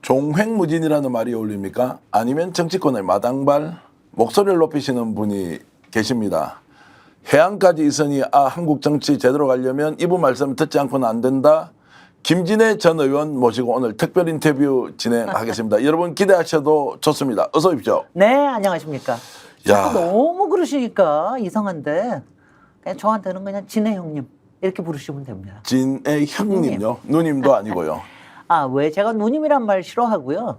종횡무진이라는 말이 어울립니까? 아니면 정치권의 마당발? 목소리를 높이시는 분이 계십니다. 해안까지 있으니 한국 정치 제대로 가려면 이분 말씀 듣지 않고는 안 된다. 김진애 전 의원 모시고 오늘 특별 인터뷰 진행하겠습니다. 여러분 기대하셔도 좋습니다. 어서 오십시오. 네, 안녕하십니까. 자꾸 너무 그러시니까 이상한데 그냥 저한테는 그냥 진애 형님 이렇게 부르시면 됩니다. 진애 형님요? 누님도 아니고요. 왜 제가 누님이란 말 싫어하고요.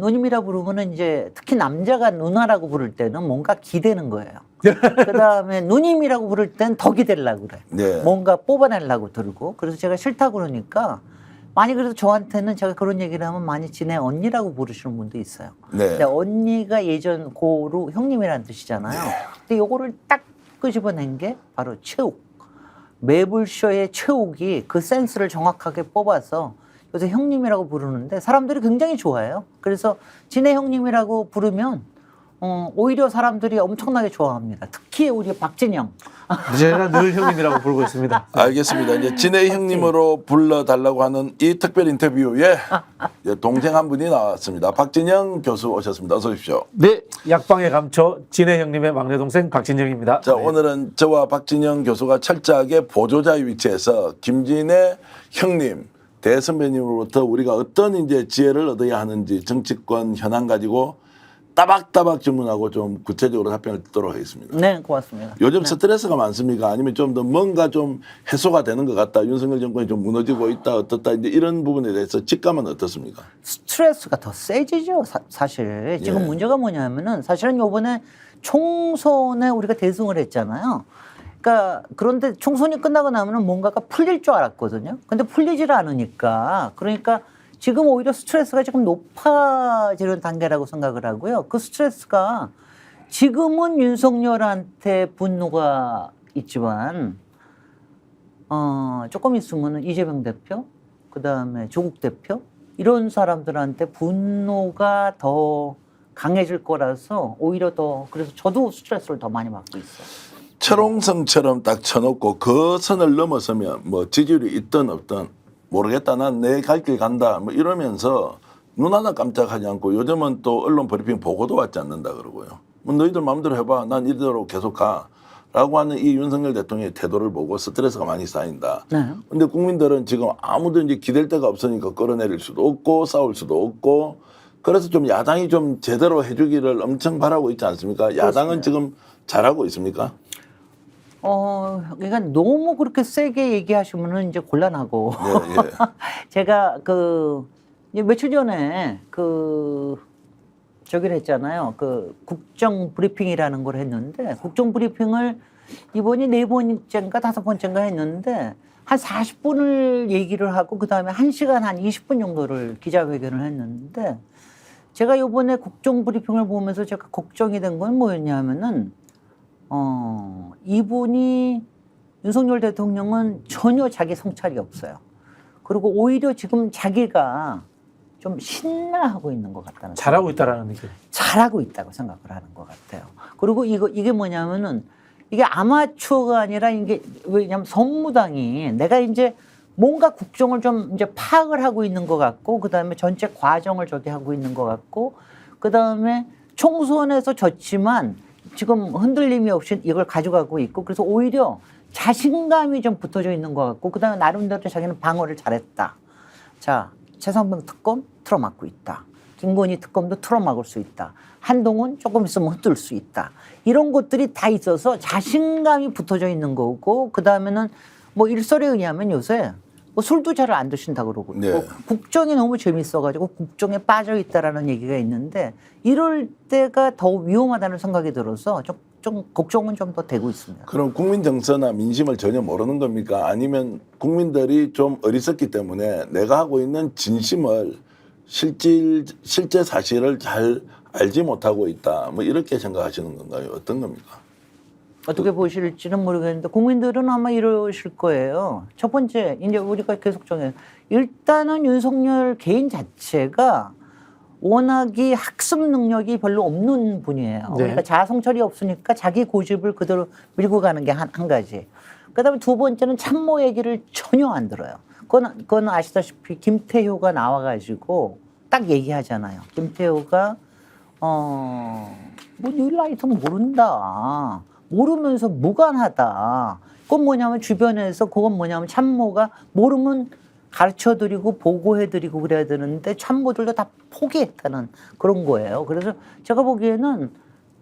누님이라 부르면은 이제 특히 남자가 누나라고 부를 때는 뭔가 기대는 거예요. 그다음에 누님이라고 부를 땐 더 기대려고 그래. 네. 뭔가 뽑아내려고 들고. 그래서 제가 싫다고 그러니까 많이 그래도 저한테는 제가 그런 얘기를 하면 많이 진애 언니라고 부르시는 분도 있어요. 네. 근데 언니가 예전 고로 형님이라는 뜻이잖아요. 네. 근데 요거를 딱 끄집어낸 게 바로 최욱. 매불쇼의 최욱이 그 센스를 정확하게 뽑아서 요새 형님이라고 부르는데 사람들이 굉장히 좋아해요. 그래서 진애 형님이라고 부르면 오히려 사람들이 엄청나게 좋아합니다. 특히 우리 박진영. 제가 늘 형님이라고 부르고 있습니다. 알겠습니다. 이제 진애 형님으로 불러달라고 하는 이 특별 인터뷰에 동생 한 분이 나왔습니다. 박진영 교수 오셨습니다. 어서 오십시오. 네, 약방의 감초 진해 형님의 막내 동생 박진영입니다. 자, 네. 오늘은 저와 박진영 교수가 철저하게 보조자의 위치에서 김진애 형님 대선배님으로부터 우리가 어떤 이제 지혜를 얻어야 하는지 정치권 현안 가지고 따박따박 질문하고 좀 구체적으로 답변을 듣도록 하겠습니다. 네, 고맙습니다. 요즘 네. 스트레스가 많습니까? 아니면 좀 더 뭔가 좀 해소가 되는 것 같다. 윤석열 정권이 좀 무너지고 있다. 어떻다. 이제 이런 부분에 대해서 직감은 어떻습니까? 스트레스가 더 세지죠, 사실. 지금 예. 문제가 뭐냐면은 사실은 요번에 총선에 우리가 대승을 했잖아요. 그러니까 그런데 총선이 끝나고 나면은 뭔가가 풀릴 줄 알았거든요. 근데 풀리질 않으니까. 그러니까 지금 오히려 스트레스가 조금 높아지는 단계라고 생각을 하고요. 그 스트레스가 지금은 윤석열한테 분노가 있지만 조금 있으면 이재명 대표, 그다음에 조국 대표 이런 사람들한테 분노가 더 강해질 거라서 오히려 더 그래서 저도 스트레스를 더 많이 받고 있어요. 철옹성처럼 딱 쳐놓고 그 선을 넘어서면 뭐 지지율이 있든 없든 모르겠다. 난 내 갈 길 간다. 뭐 이러면서 눈 하나 깜짝하지 않고 요즘은 또 언론 브리핑 보고도 받지 않는다 그러고요. 뭐 너희들 마음대로 해봐. 난 이대로 계속 가. 라고 하는 이 윤석열 대통령의 태도를 보고 스트레스가 많이 쌓인다. 네. 근데 국민들은 지금 아무도 이제 기댈 데가 없으니까 끌어내릴 수도 없고 싸울 수도 없고 그래서 좀 야당이 좀 제대로 해주기를 엄청 바라고 있지 않습니까? 야당은 지금 잘하고 있습니까? 그러니까 너무 그렇게 세게 얘기하시면은 이제 곤란하고. 예, 예. 제가 이제 며칠 전에 저기를 했잖아요. 국정 브리핑이라는 걸 했는데 국정 브리핑을 이번이 4번째인가 5번째인가 했는데 한 40분을 얘기를 하고 그다음에 1시간 한 20분 정도를 기자회견을 했는데 제가 이번에 국정 브리핑을 보면서 제가 걱정이 된 건 뭐였냐면은 이분이 윤석열 대통령은 전혀 자기 성찰이 없어요. 그리고 오히려 지금 자기가 좀 신나하고 있는 것 같다는 잘하고 있다라는 느낌. 잘하고 있다고 생각을 하는 것 같아요. 그리고 이게 뭐냐면은 이게 아마추어가 아니라 이게 왜냐면 선무당이 내가 이제 뭔가 국정을 좀 이제 파악을 하고 있는 것 같고 그다음에 전체 과정을 저기 하고 있는 것 같고 그다음에 총선에서 졌지만 지금 흔들림이 없이 이걸 가져가고 있고 그래서 오히려 자신감이 좀 붙어져 있는 것 같고 그다음에 나름대로 자기는 방어를 잘했다. 자, 최상병 특검 틀어막고 있다. 김건희 특검도 틀어막을 수 있다. 한동훈 조금 있으면 흔들 수 있다. 이런 것들이 다 있어서 자신감이 붙어져 있는 거고 그다음에는 뭐 일설에 의하면 요새 뭐 술도 잘 안 드신다 그러고 네. 국정이 너무 재밌어가지고 국정에 빠져 있다라는 얘기가 있는데 이럴 때가 더 위험하다는 생각이 들어서 좀 걱정은 좀 더 되고 있습니다. 그럼 국민 정서나 민심을 전혀 모르는 겁니까? 아니면 국민들이 좀 어리석기 때문에 내가 하고 있는 진심을 실제 사실을 잘 알지 못하고 있다. 뭐 이렇게 생각하시는 건가요? 어떤 겁니까? 어떻게 보실지는 모르겠는데 국민들은 아마 이러실 거예요. 첫 번째 이제 우리가 계속 정해 일단은 윤석열 개인 자체가 워낙이 학습 능력이 별로 없는 분이에요. 네. 그러니까 자아 성찰이 없으니까 자기 고집을 그대로 밀고 가는 게 한 가지. 그다음에 두 번째는 참모 얘기를 전혀 안 들어요. 그건 아시다시피 김태효가 나와가지고 딱 얘기하잖아요. 김태호가 뭐 뉴라이트 모른다. 모르면서 무관하다. 그건 뭐냐면 주변에서 그건 뭐냐면 참모가 모르면 가르쳐드리고 보고해드리고 그래야 되는데 참모들도 다 포기했다는 그런 거예요. 그래서 제가 보기에는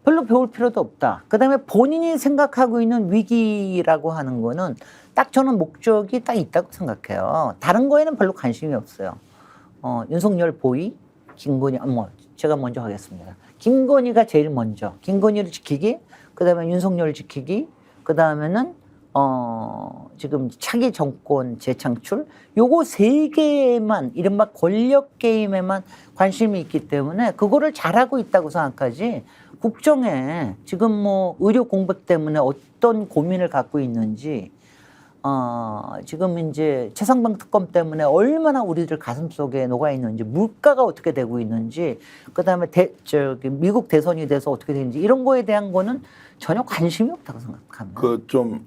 별로 배울 필요도 없다. 그다음에 본인이 생각하고 있는 위기라고 하는 거는 딱 저는 목적이 딱 있다고 생각해요. 다른 거에는 별로 관심이 없어요. 윤석열 보위, 김건희, 제가 먼저 하겠습니다. 김건희가 제일 먼저. 김건희를 지키기, 그 다음에 윤석열을 지키기, 그 다음에는, 지금 차기 정권 재창출, 요거 세 개만, 이른바 권력 게임에만 관심이 있기 때문에 그거를 잘하고 있다고 생각하지, 국정에 지금 뭐 의료 공백 때문에 어떤 고민을 갖고 있는지, 지금 이제 최상병 특검 때문에 얼마나 우리들 가슴 속에 녹아 있는지, 물가가 어떻게 되고 있는지, 그 다음에 미국 대선이 돼서 어떻게 되는지, 이런 거에 대한 거는 전혀 관심이 없다고 생각합니다. 그 좀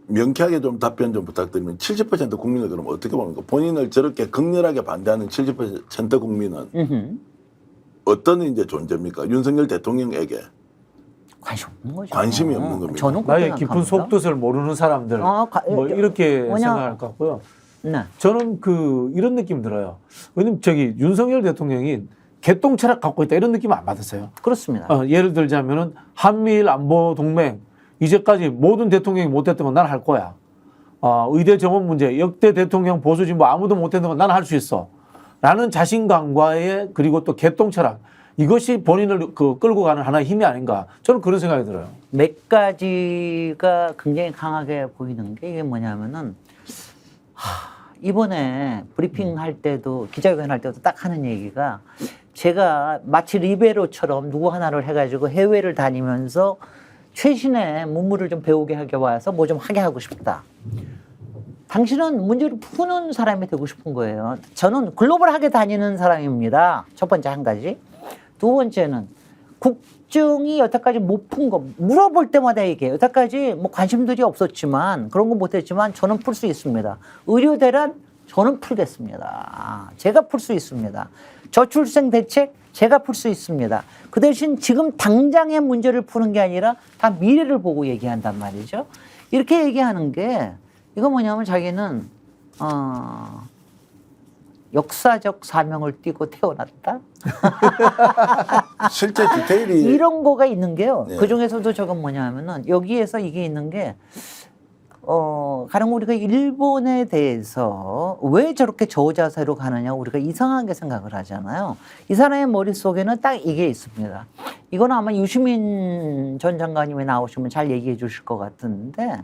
명쾌하게 좀 답변 좀 부탁드리면 70% 국민을 그럼 어떻게 봅니까? 본인을 저렇게 극렬하게 반대하는 70% 국민은 어떤 이제 존재입니까? 윤석열 대통령에게 관심 없는 거죠. 관심이 없는 겁니다. 저는 나의 그렇게 깊은 생각합니다. 속뜻을 모르는 사람들 뭐 이렇게 생각할 것 같고요. 네. 저는 이런 느낌 들어요. 왜냐면 윤석열 대통령이 개똥 철학 갖고 있다 이런 느낌 안 받으세요. 그렇습니다. 예를 들자면은 한미일 안보 동맹 이제까지 모든 대통령이 못했던 건 난 할 거야. 의대 정원 문제 역대 대통령 보수 진보 아무도 못했던 건 난 할 수 있어. 라는 자신감과의 그리고 또 개똥 철학 이것이 본인을 끌고 가는 하나의 힘이 아닌가 저는 그런 생각이 들어요. 몇 가지가 굉장히 강하게 보이는 게 이게 뭐냐면은 이번에 브리핑 할 때도 기자회견 할 때도 딱 하는 얘기가 제가 마치 리베로처럼 누구 하나를 해가지고 해외를 다니면서 최신의 문물을 좀 배우게 하게 와서 뭐 좀 하게 하고 싶다. 당신은 문제를 푸는 사람이 되고 싶은 거예요. 저는 글로벌하게 다니는 사람입니다. 첫 번째 한 가지. 두 번째는 국정이 여태까지 못 푼 거 물어볼 때마다 얘기해요. 여태까지 뭐 관심들이 없었지만 그런 거 못했지만 저는 풀 수 있습니다. 의료 대란 저는 풀겠습니다. 제가 풀 수 있습니다. 저출생 대책 제가 풀 수 있습니다. 그 대신 지금 당장의 문제를 푸는 게 아니라 다 미래를 보고 얘기한단 말이죠. 이렇게 얘기하는 게 이거 뭐냐면 자기는 역사적 사명을 띠고 태어났다. 실제 디테일이 이런 거가 있는 게요. 네. 그 중에서도 저건 뭐냐면은 여기에서 이게 있는 게 가령 우리가 일본에 대해서 왜 저렇게 저자세로 가느냐 우리가 이상하게 생각을 하잖아요. 이 사람의 머릿속에는 딱 이게 있습니다. 이건 아마 유시민 전 장관님이 나오시면 잘 얘기해 주실 것 같은데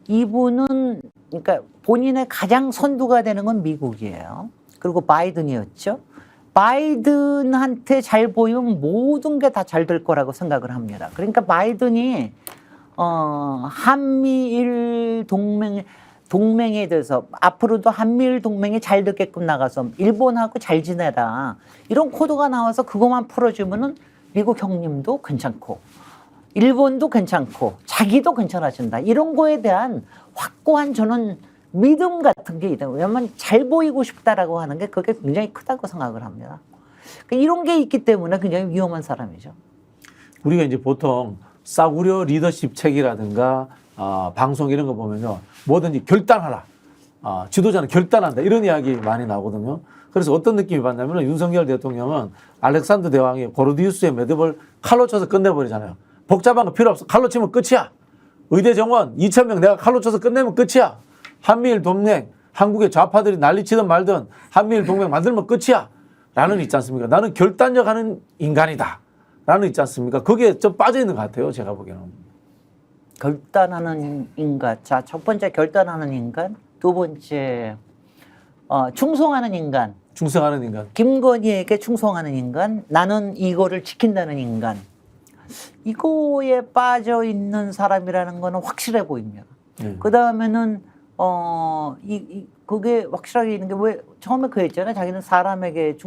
이분은 그러니까 본인의 가장 선두가 되는 건 미국이에요. 그리고 바이든이었죠. 바이든한테 잘 보이면 모든 게 다 잘 될 거라고 생각을 합니다. 그러니까 바이든이 한미일 동맹에 대해서 앞으로도 한미일 동맹이 잘 되게끔 나가서 일본하고 잘 지내라. 이런 코드가 나와서 그것만 풀어주면은 미국 형님도 괜찮고 일본도 괜찮고 자기도 괜찮아진다. 이런 거에 대한 확고한 저는 믿음 같은 게 있다. 왜냐하면 잘 보이고 싶다라고 하는 게 그게 굉장히 크다고 생각을 합니다. 그러니까 이런 게 있기 때문에 굉장히 위험한 사람이죠. 우리가 이제 보통 싸구려 리더십 책이라든가 방송 이런 거 보면요. 뭐든지 결단하라. 지도자는 결단한다. 이런 이야기 많이 나오거든요. 그래서 어떤 느낌이 받냐면 윤석열 대통령은 알렉산더 대왕이 고르디우스의 매듭을 칼로 쳐서 끝내버리잖아요. 복잡한 거 필요 없어. 칼로 치면 끝이야. 의대 정원 2,000명 내가 칼로 쳐서 끝내면 끝이야. 한미일 동맹 한국의 좌파들이 난리치든 말든 한미일 동맹 만들면 끝이야. 라는 있지 않습니까? 나는 결단력 하는 인간이다. 라는 있지 않습니까? 거기에 좀 빠져 있는 것 같아요. 제가 보기에는. 결단하는 인간. 자, 첫 번째 결단하는 인간. 두 번째 충성하는 인간. 충성하는 인간. 김건희에게 충성하는 인간. 나는 이거를 지킨다는 인간. 이거에 빠져 있는 사람이라는 거는 확실해 보입니다. 그 다음에는 그게 확실하게 있는 게 왜 처음에 그 했잖아요. 자기는 사람에게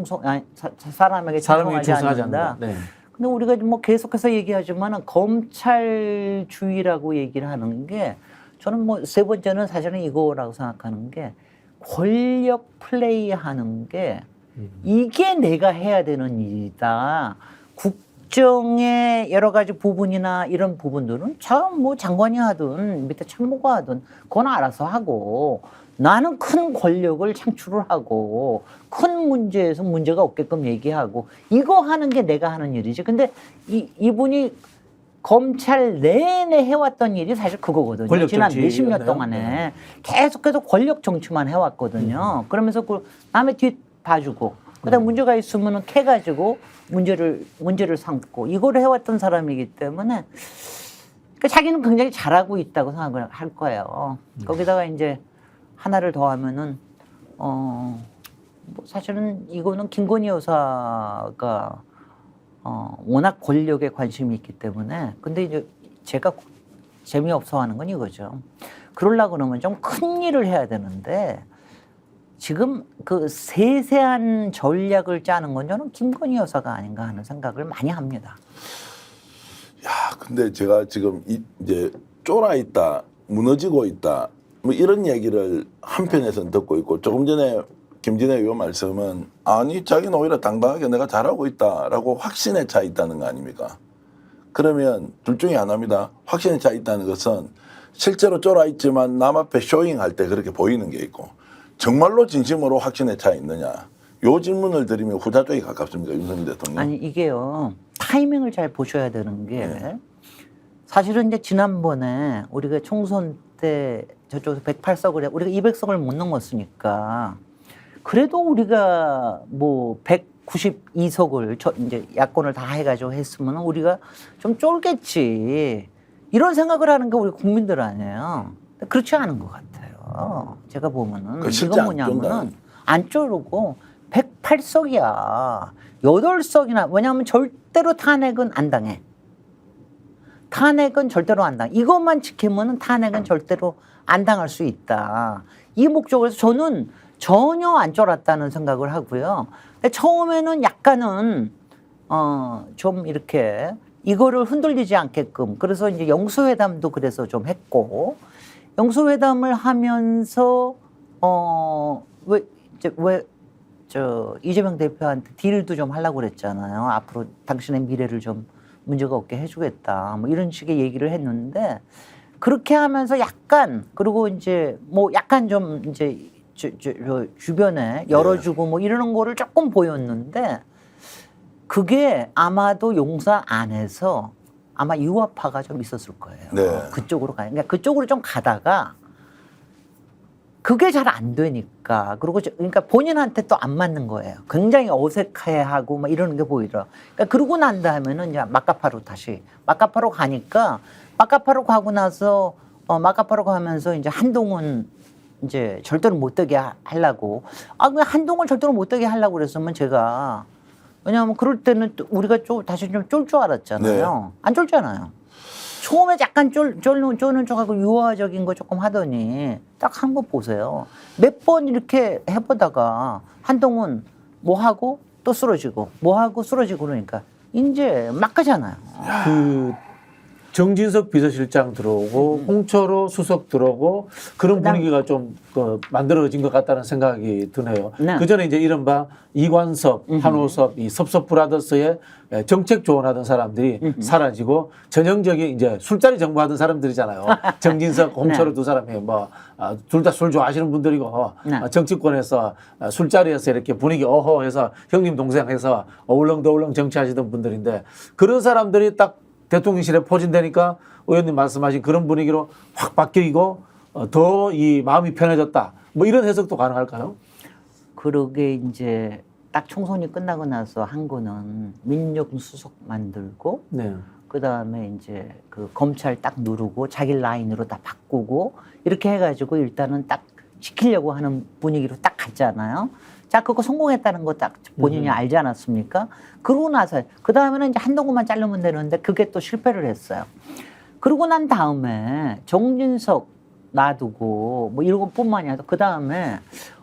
사람에게 충성하지 않는다. 네. 근데 우리가 뭐 계속해서 얘기하지만은 검찰주의라고 얘기를 하는 게 저는 뭐 세 번째는 사실은 이거라고 생각하는 게 권력 플레이하는 게 이게 내가 해야 되는 일이다. 국정의 여러 가지 부분이나 이런 부분들은 참 뭐 장관이 하든 밑에 참모가 하든 그건 알아서 하고 나는 큰 권력을 창출을 하고 큰 문제에서 문제가 없게끔 얘기하고 이거 하는 게 내가 하는 일이지. 근데 이분이 검찰 내내 해왔던 일이 사실 그거거든요. 권력 지난 정치였나요? 몇십 년 동안에 계속해서 권력 정치만 해왔거든요. 그러면서 그 남의 뒷 봐주고 그다음 문제가 있으면은 캐가지고 문제를 삼고 이거를 해왔던 사람이기 때문에 그러니까 자기는 굉장히 잘하고 있다고 생각을 할 거예요. 거기다가 이제 하나를 더 하면은 뭐 사실은 이거는 김건희 여사가 워낙 권력에 관심이 있기 때문에 근데 이제 제가 재미없어 하는 건 이거죠. 그러려고 그러면 좀 큰 일을 해야 되는데 지금 그 세세한 전략을 짜는 건 저는 김건희 여사가 아닌가 하는 생각을 많이 합니다. 야, 근데 제가 지금 이제 쫄아 있다, 무너지고 있다, 뭐 이런 얘기를 한편에서는 듣고 있고 조금 전에 김진애 의원 말씀은 아니 자기는 오히려 당당하게 내가 잘하고 있다라고 확신에 차 있다는 거 아닙니까? 그러면 둘 중에 하나입니다. 확신에 차 있다는 것은 실제로 쫄아 있지만 남 앞에 쇼잉할 때 그렇게 보이는 게 있고 정말로 진심으로 확신에 차 있느냐. 요 질문을 드리면 후자 쪽에 가깝습니다. 윤석열 대통령. 아니 이게요. 타이밍을 잘 보셔야 되는 게 사실은 이제 지난번에 우리가 총선 때 저쪽에서 108석을 우리가 200석을 못 넘었으니까 그래도 우리가 뭐 192석을 이제 야권을 다 해가지고 했으면 우리가 좀 쫄겠지 이런 생각을 하는 게 우리 국민들 아니에요. 그렇지 않은 것 같아요. 제가 보면은 이건 뭐냐면은 안 쫄고 108석이야. 8석이나 왜냐하면 절대로 탄핵은 안 당해. 탄핵은 절대로 안 당해. 이것만 지키면은 탄핵은 절대로 안 당할 수 있다. 이 목적으로 저는 전혀 안 쫄았다는 생각을 하고요. 근데 처음에는 약간은 좀 이렇게 이거를 흔들리지 않게끔 그래서 이제 영수회담도 그래서 좀 했고 영수회담을 하면서 이재명 대표한테 딜도 좀 하려고 그랬잖아요. 앞으로 당신의 미래를 좀 문제가 없게 해주겠다. 뭐 이런 식의 얘기를 했는데 그렇게 하면서 약간 그리고 이제 뭐 약간 좀 이제 주변에 열어주고 뭐 이러는 거를 조금 보였는데 그게 아마도 용사 안에서 아마 유화파가 좀 있었을 거예요. 네. 그쪽으로 그러니까 그쪽으로 좀 가다가 그게 잘 안 되니까 그리고 그러니까 본인한테 또 안 맞는 거예요. 굉장히 어색해하고 막 이러는 게 보이더라. 그러니까 그러고 난 다음에는 이제 마카파로 가니까 마카파로 가고 나서 마카파로 가면서 이제 한동훈 이제 절대로 못 되게 하려고 그냥 한동훈 절대로 못 되게 하려고 그랬으면 제가 왜냐하면 그럴 때는 또 우리가 다시 좀 쫄 줄 알았잖아요. 네. 안 쫄잖아요. 처음에 약간 쫄는 척하고 유화적인 거 조금 하더니 딱 한 거 보세요. 몇 번 이렇게 해보다가 한동훈 뭐 하고 또 쓰러지고 뭐 하고 쓰러지고 그러니까 이제 막 가잖아요. 그 정진석 비서실장 들어오고 홍철호 수석 들어오고 그런 분위기가 좀 만들어진 것 같다는 생각이 드네요. 네. 그 전에 이제 이른바 이관섭, 한호섭, 이 섭섭 브라더스의 정책 조언하던 사람들이 사라지고 전형적인 이제 술자리 정보하던 사람들이잖아요. 정진석, 홍철호 네. 두 사람이 뭐 둘 다 술 좋아하시는 분들이고 네. 정치권에서 술자리에서 이렇게 분위기 어허해서 형님 동생 해서 어울렁더울렁 정치하시던 분들인데 그런 사람들이 딱 대통령실에 포진되니까 의원님 말씀하신 그런 분위기로 확 바뀌고 더 이 마음이 편해졌다. 뭐 이런 해석도 가능할까요? 그러게 이제 딱 총선이 끝나고 나서 한 거는 민정수석 만들고 네. 그다음에 이제 그 검찰 딱 누르고 자기 라인으로 다 바꾸고 이렇게 해가지고 일단은 딱 지키려고 하는 분위기로 딱 갔잖아요. 자, 그거 성공했다는 거 딱 본인이 알지 않았습니까? 그러고 나서 그 다음에는 이제 한동훈만 자르면 되는데 그게 또 실패를 했어요. 그러고 난 다음에 정진석 놔두고 뭐 이런 것뿐만이 아니라 그 다음에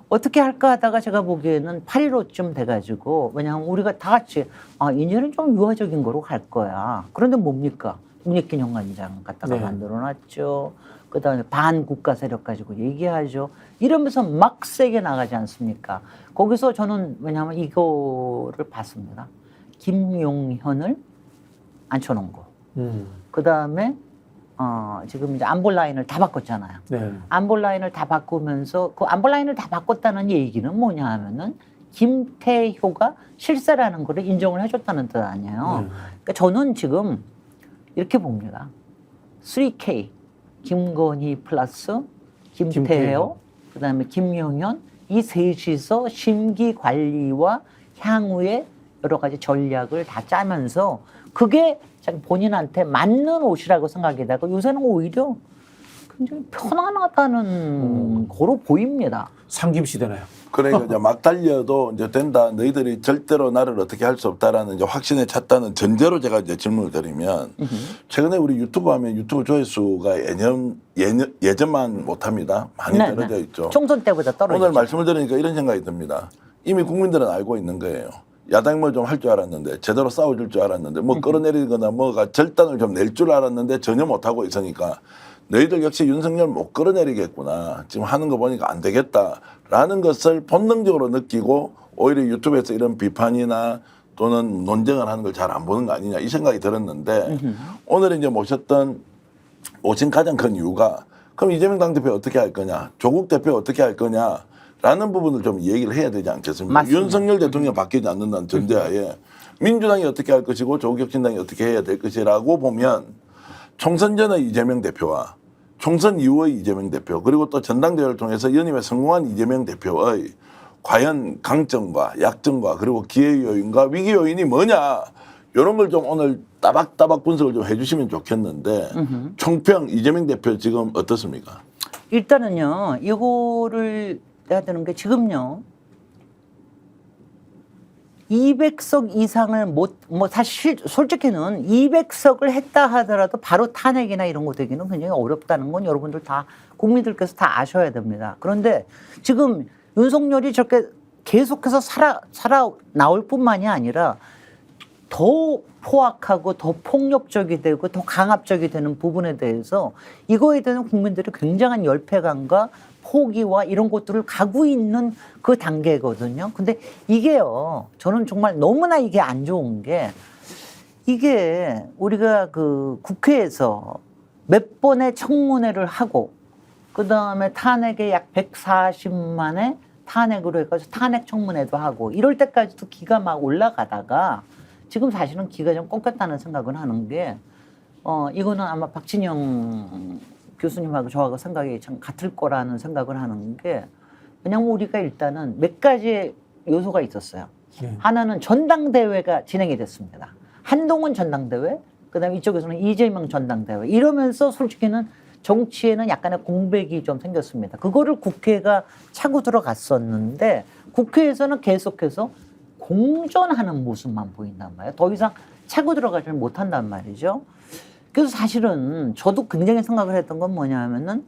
어떻게 할까 하다가 제가 보기에는 8.15쯤 돼가지고 왜냐하면 우리가 다 같이 이제는 좀 유화적인 거로 갈 거야. 그런데 뭡니까? 문익균형관장 갖다가 네. 만들어놨죠. 그다음에 반국가 세력 가지고 얘기하죠. 이러면서 막 세게 나가지 않습니까? 거기서 저는 왜냐하면 이거를 봤습니다. 김용현을 앉혀놓은 거. 그다음에 지금 이제 안보 라인을 다 바꿨잖아요. 네. 안보 라인을 다 바꾸면서 그 안보 라인을 다 바꿨다는 얘기는 뭐냐 하면은 김태효가 실세라는 거를 인정을 해줬다는 뜻 아니에요. 그러니까 저는 지금 이렇게 봅니다. 3K 김건희 플러스 김태효 그다음에 김용현 이 셋이서 심기 관리와 향후의 여러 가지 전략을 다 짜면서 그게 자기 본인한테 맞는 옷이라고 생각이 되고 요새는 오히려 굉장히 편안하다는 거로 보입니다. 상김시대나요? 그러니까 이제 막 달려도 이제 된다. 너희들이 절대로 나를 어떻게 할 수 없다라는 이제 확신에 찼다는 전제로 제가 이제 질문을 드리면 최근에 우리 유튜브 하면 유튜브 조회수가 예전만 못합니다. 많이 떨어져 있죠. 총선 때보다 떨어지죠. 오늘 말씀을 들으니까 이런 생각이 듭니다. 이미 국민들은 알고 있는 거예요. 야당이 뭐 좀 할 줄 알았는데 제대로 싸워줄 줄 알았는데 뭐 끌어내리거나 뭐가 절단을 좀 낼 줄 알았는데 전혀 못하고 있으니까 너희들 역시 윤석열 못 끌어내리겠구나. 지금 하는 거 보니까 안 되겠다라는 것을 본능적으로 느끼고 오히려 유튜브에서 이런 비판이나 또는 논쟁을 하는 걸 잘 안 보는 거 아니냐 이 생각이 들었는데 오늘 이제 오신 가장 큰 이유가 그럼 이재명 당대표 어떻게 할 거냐 조국 대표 어떻게 할 거냐 라는 부분을 좀 얘기를 해야 되지 않겠습니까? 맞습니다. 윤석열 대통령이 바뀌지 않는다는 전제하에 민주당이 어떻게 할 것이고 조국혁신당이 어떻게 해야 될 것이라고 보면 총선 전의 이재명 대표와 총선 이후의 이재명 대표 그리고 또 전당대회를 통해서 연임에 성공한 이재명 대표의 과연 강점과 약점과 그리고 기회 요인과 위기 요인이 뭐냐 이런 걸 좀 오늘 따박따박 분석을 좀 해주시면 좋겠는데 총평 이재명 대표 지금 어떻습니까? 일단은요 이거를 해야 되는 게 지금요 200석 이상을 뭐 사실 솔직히는 200석을 했다 하더라도 바로 탄핵이나 이런 거 되기는 굉장히 어렵다는 건 여러분들 다 국민들께서 다 아셔야 됩니다. 그런데 지금 윤석열이 저렇게 계속해서 살아 나올 뿐만이 아니라 더 포악하고 더 폭력적이 되고 더 강압적이 되는 부분에 대해서 이거에 대한 국민들이 굉장한 열패감과 포기와 이런 것들을 가고 있는 그 단계거든요. 근데 이게요, 저는 정말 너무나 이게 안 좋은 게 이게 우리가 그 국회에서 몇 번의 청문회를 하고 그 다음에 탄핵에 약 140만의 탄핵으로 해가지고 탄핵 청문회도 하고 이럴 때까지도 기가 막 올라가다가 지금 사실은 기가 좀 꺾였다는 생각은 하는 게 이거는 아마 박진영 교수님하고 저하고 생각이 참 같을 거라는 생각을 하는 게 왜냐하면 우리가 일단은 몇 가지 요소가 있었어요. 하나는 전당대회가 진행이 됐습니다. 한동훈 전당대회, 그다음에 이쪽에서는 이재명 전당대회 이러면서 솔직히는 정치에는 약간의 공백이 좀 생겼습니다. 그거를 국회가 차고 들어갔었는데 국회에서는 계속해서 공전하는 모습만 보인단 말이에요. 더 이상 차고 들어가지 못한단 말이죠. 그래서 사실은 저도 굉장히 생각을 했던 건 뭐냐면은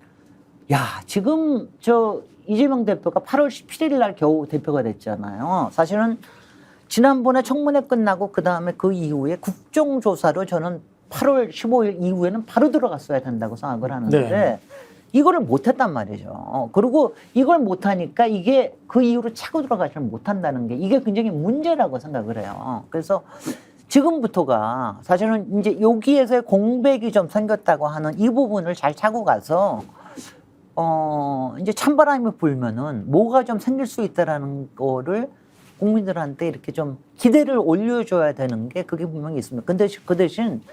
야 지금 저 이재명 대표가 8월 17일 날 겨우 대표가 됐잖아요. 사실은 지난번에 청문회 끝나고 그다음에 그 이후에 국정조사로 저는 8월 15일 이후에는 바로 들어갔어야 된다고 생각을 하는데 네. 이거를 못했단 말이죠. 그리고 이걸 못하니까 이게 그 이후로 차고 들어가지 못한다는 게 이게 굉장히 문제라고 생각을 해요. 그래서 지금부터가 사실은 이제 여기에서의 공백이 좀 생겼다고 하는 이 부분을 잘 차고 가서 이제 찬바람이 불면은 뭐가 좀 생길 수 있다라는 거를 국민들한테 이렇게 좀 기대를 올려줘야 되는 게 그게 분명히 있습니다. 근데 그 대신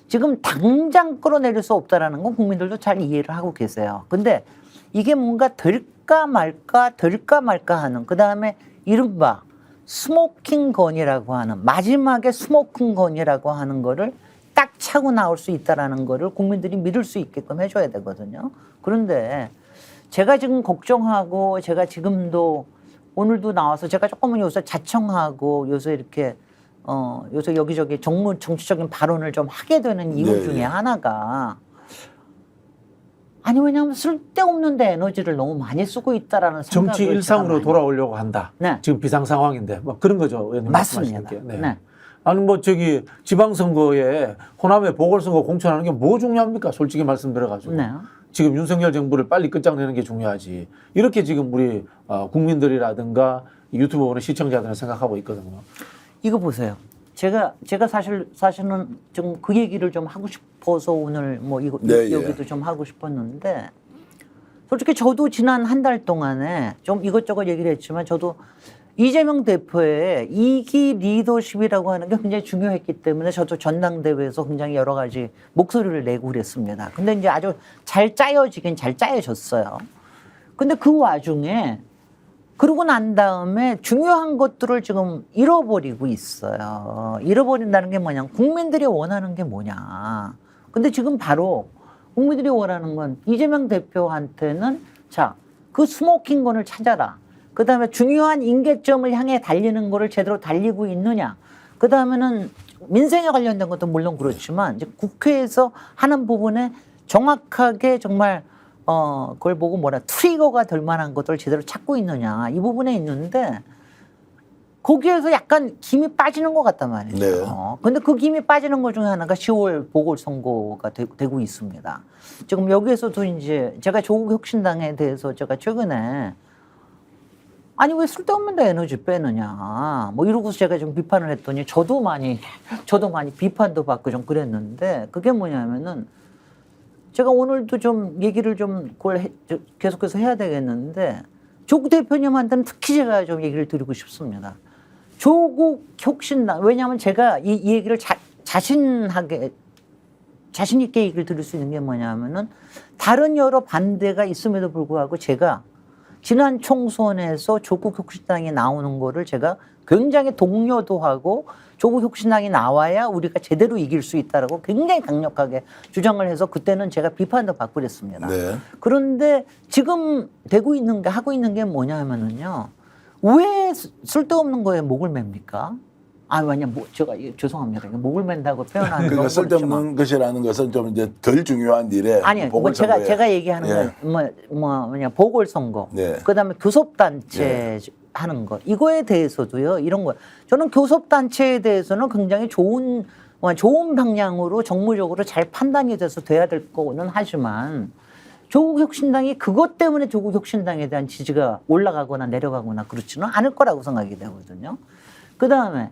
지금 당장 끌어내릴 수 없다라는 건 국민들도 잘 이해를 하고 계세요. 근데 이게 뭔가 될까 말까 하는 그다음에 이른바 스모킹 건이라고 하는 마지막에 스모킹 건이라고 하는 거를 딱 차고 나올 수 있다라는 거를 국민들이 믿을 수 있게끔 해줘야 되거든요. 그런데 제가 지금 걱정하고 제가 지금도 오늘도 나와서 제가 조금은 요새 자청하고 요새 이렇게 요새 여기저기 정치적인 발언을 좀 하게 되는 이유 네, 중에 네. 하나가 아니 왜냐하면 쓸데없는데 에너지를 너무 많이 쓰고 있다라는 생각을 정치 일상으로 제가 많이 돌아오려고 한다. 네. 지금 비상 상황인데 뭐 그런 거죠. 의원님 맞습니다. 말씀하시는 게. 네. 아니 뭐 저기 지방선거에 호남에 보궐선거 공천하는 게 뭐 중요합니까? 솔직히 말씀드려가지고 네. 지금 윤석열 정부를 빨리 끝장내는 게 중요하지. 이렇게 지금 우리 국민들이라든가 유튜브 보는 시청자들은 생각하고 있거든요. 이거 보세요. 제가 사실은 좀 그 얘기를 좀 하고 싶어서 오늘 뭐 이거 네, 여기도 좀 하고 싶었는데 솔직히 저도 지난 한 달 동안에 좀 이것저것 얘기를 했지만 저도 이재명 대표의 2기 리더십이라고 하는 게 굉장히 중요했기 때문에 저도 전당대회에서 굉장히 여러 가지 목소리를 내고 그랬습니다. 근데 이제 아주 잘 짜여지긴 잘 짜여졌어요. 근데 그 와중에 그러고 난 다음에 중요한 것들을 지금 잃어버리고 있어요. 잃어버린다는 게 뭐냐. 국민들이 원하는 게 뭐냐. 근데 지금 바로 국민들이 원하는 건 이재명 대표한테는 자, 그 스모킹건을 찾아라. 그 다음에 중요한 임계점을 향해 달리는 거를 제대로 달리고 있느냐. 그 다음에는 민생에 관련된 것도 물론 그렇지만 이제 국회에서 하는 부분에 정확하게 정말 그걸 보고 뭐라 트리거가 될 만한 것들을 제대로 찾고 있느냐. 이 부분에 있는데 거기에서 약간 김이 빠지는 것 같단 말이죠. 네. 근데 그 김이 빠지는 것 중에 하나가 10월 보궐선거가 되고 있습니다. 지금 여기에서도 이제 제가 조국 혁신당에 대해서 제가 최근에 아니 왜 쓸데없는 데 에너지 빼느냐 뭐 이러고서 제가 좀 비판을 했더니 저도 많이 비판도 받고 좀 그랬는데 그게 뭐냐면은 제가 오늘도 좀 얘기를 좀 그걸 계속해서 해야 되겠는데 조국 대표님한테는 특히 제가 좀 얘기를 드리고 싶습니다. 조국 혁신당 왜냐하면 제가 이 얘기를 자신 있게 얘기를 드릴 수 있는 게 뭐냐면은 다른 여러 반대가 있음에도 불구하고 제가 지난 총선에서 조국 혁신당이 나오는 거를 제가 굉장히 독려도 하고 조국 혁신당이 나와야 우리가 제대로 이길 수 있다라고 굉장히 강력하게 주장을 해서 그때는 제가 비판도 받고 그랬습니다. 네. 그런데 지금 하고 있는 게 뭐냐면은요. 왜 쓸데없는 거에 목을 맵니까? 제가 죄송합니다. 목을 맨다고 표현하는 거 그러니까 쓸데없는 것이라는 것은 좀 이제 덜 중요한 일에 아니요. 뭐 제가 얘기하는 건 뭐냐 보궐선거, 네. 그다음에 교섭단체 하는 거 이거에 대해서도요. 이런 거 저는 교섭단체에 대해서는 굉장히 좋은 방향으로 정무적으로 잘 판단이 돼서 돼야 될 거는 하지만 조국 혁신당이 그것 때문에 조국 혁신당에 대한 지지가 올라가거나 내려가거나 그렇지는 않을 거라고 생각이 되거든요. 그다음에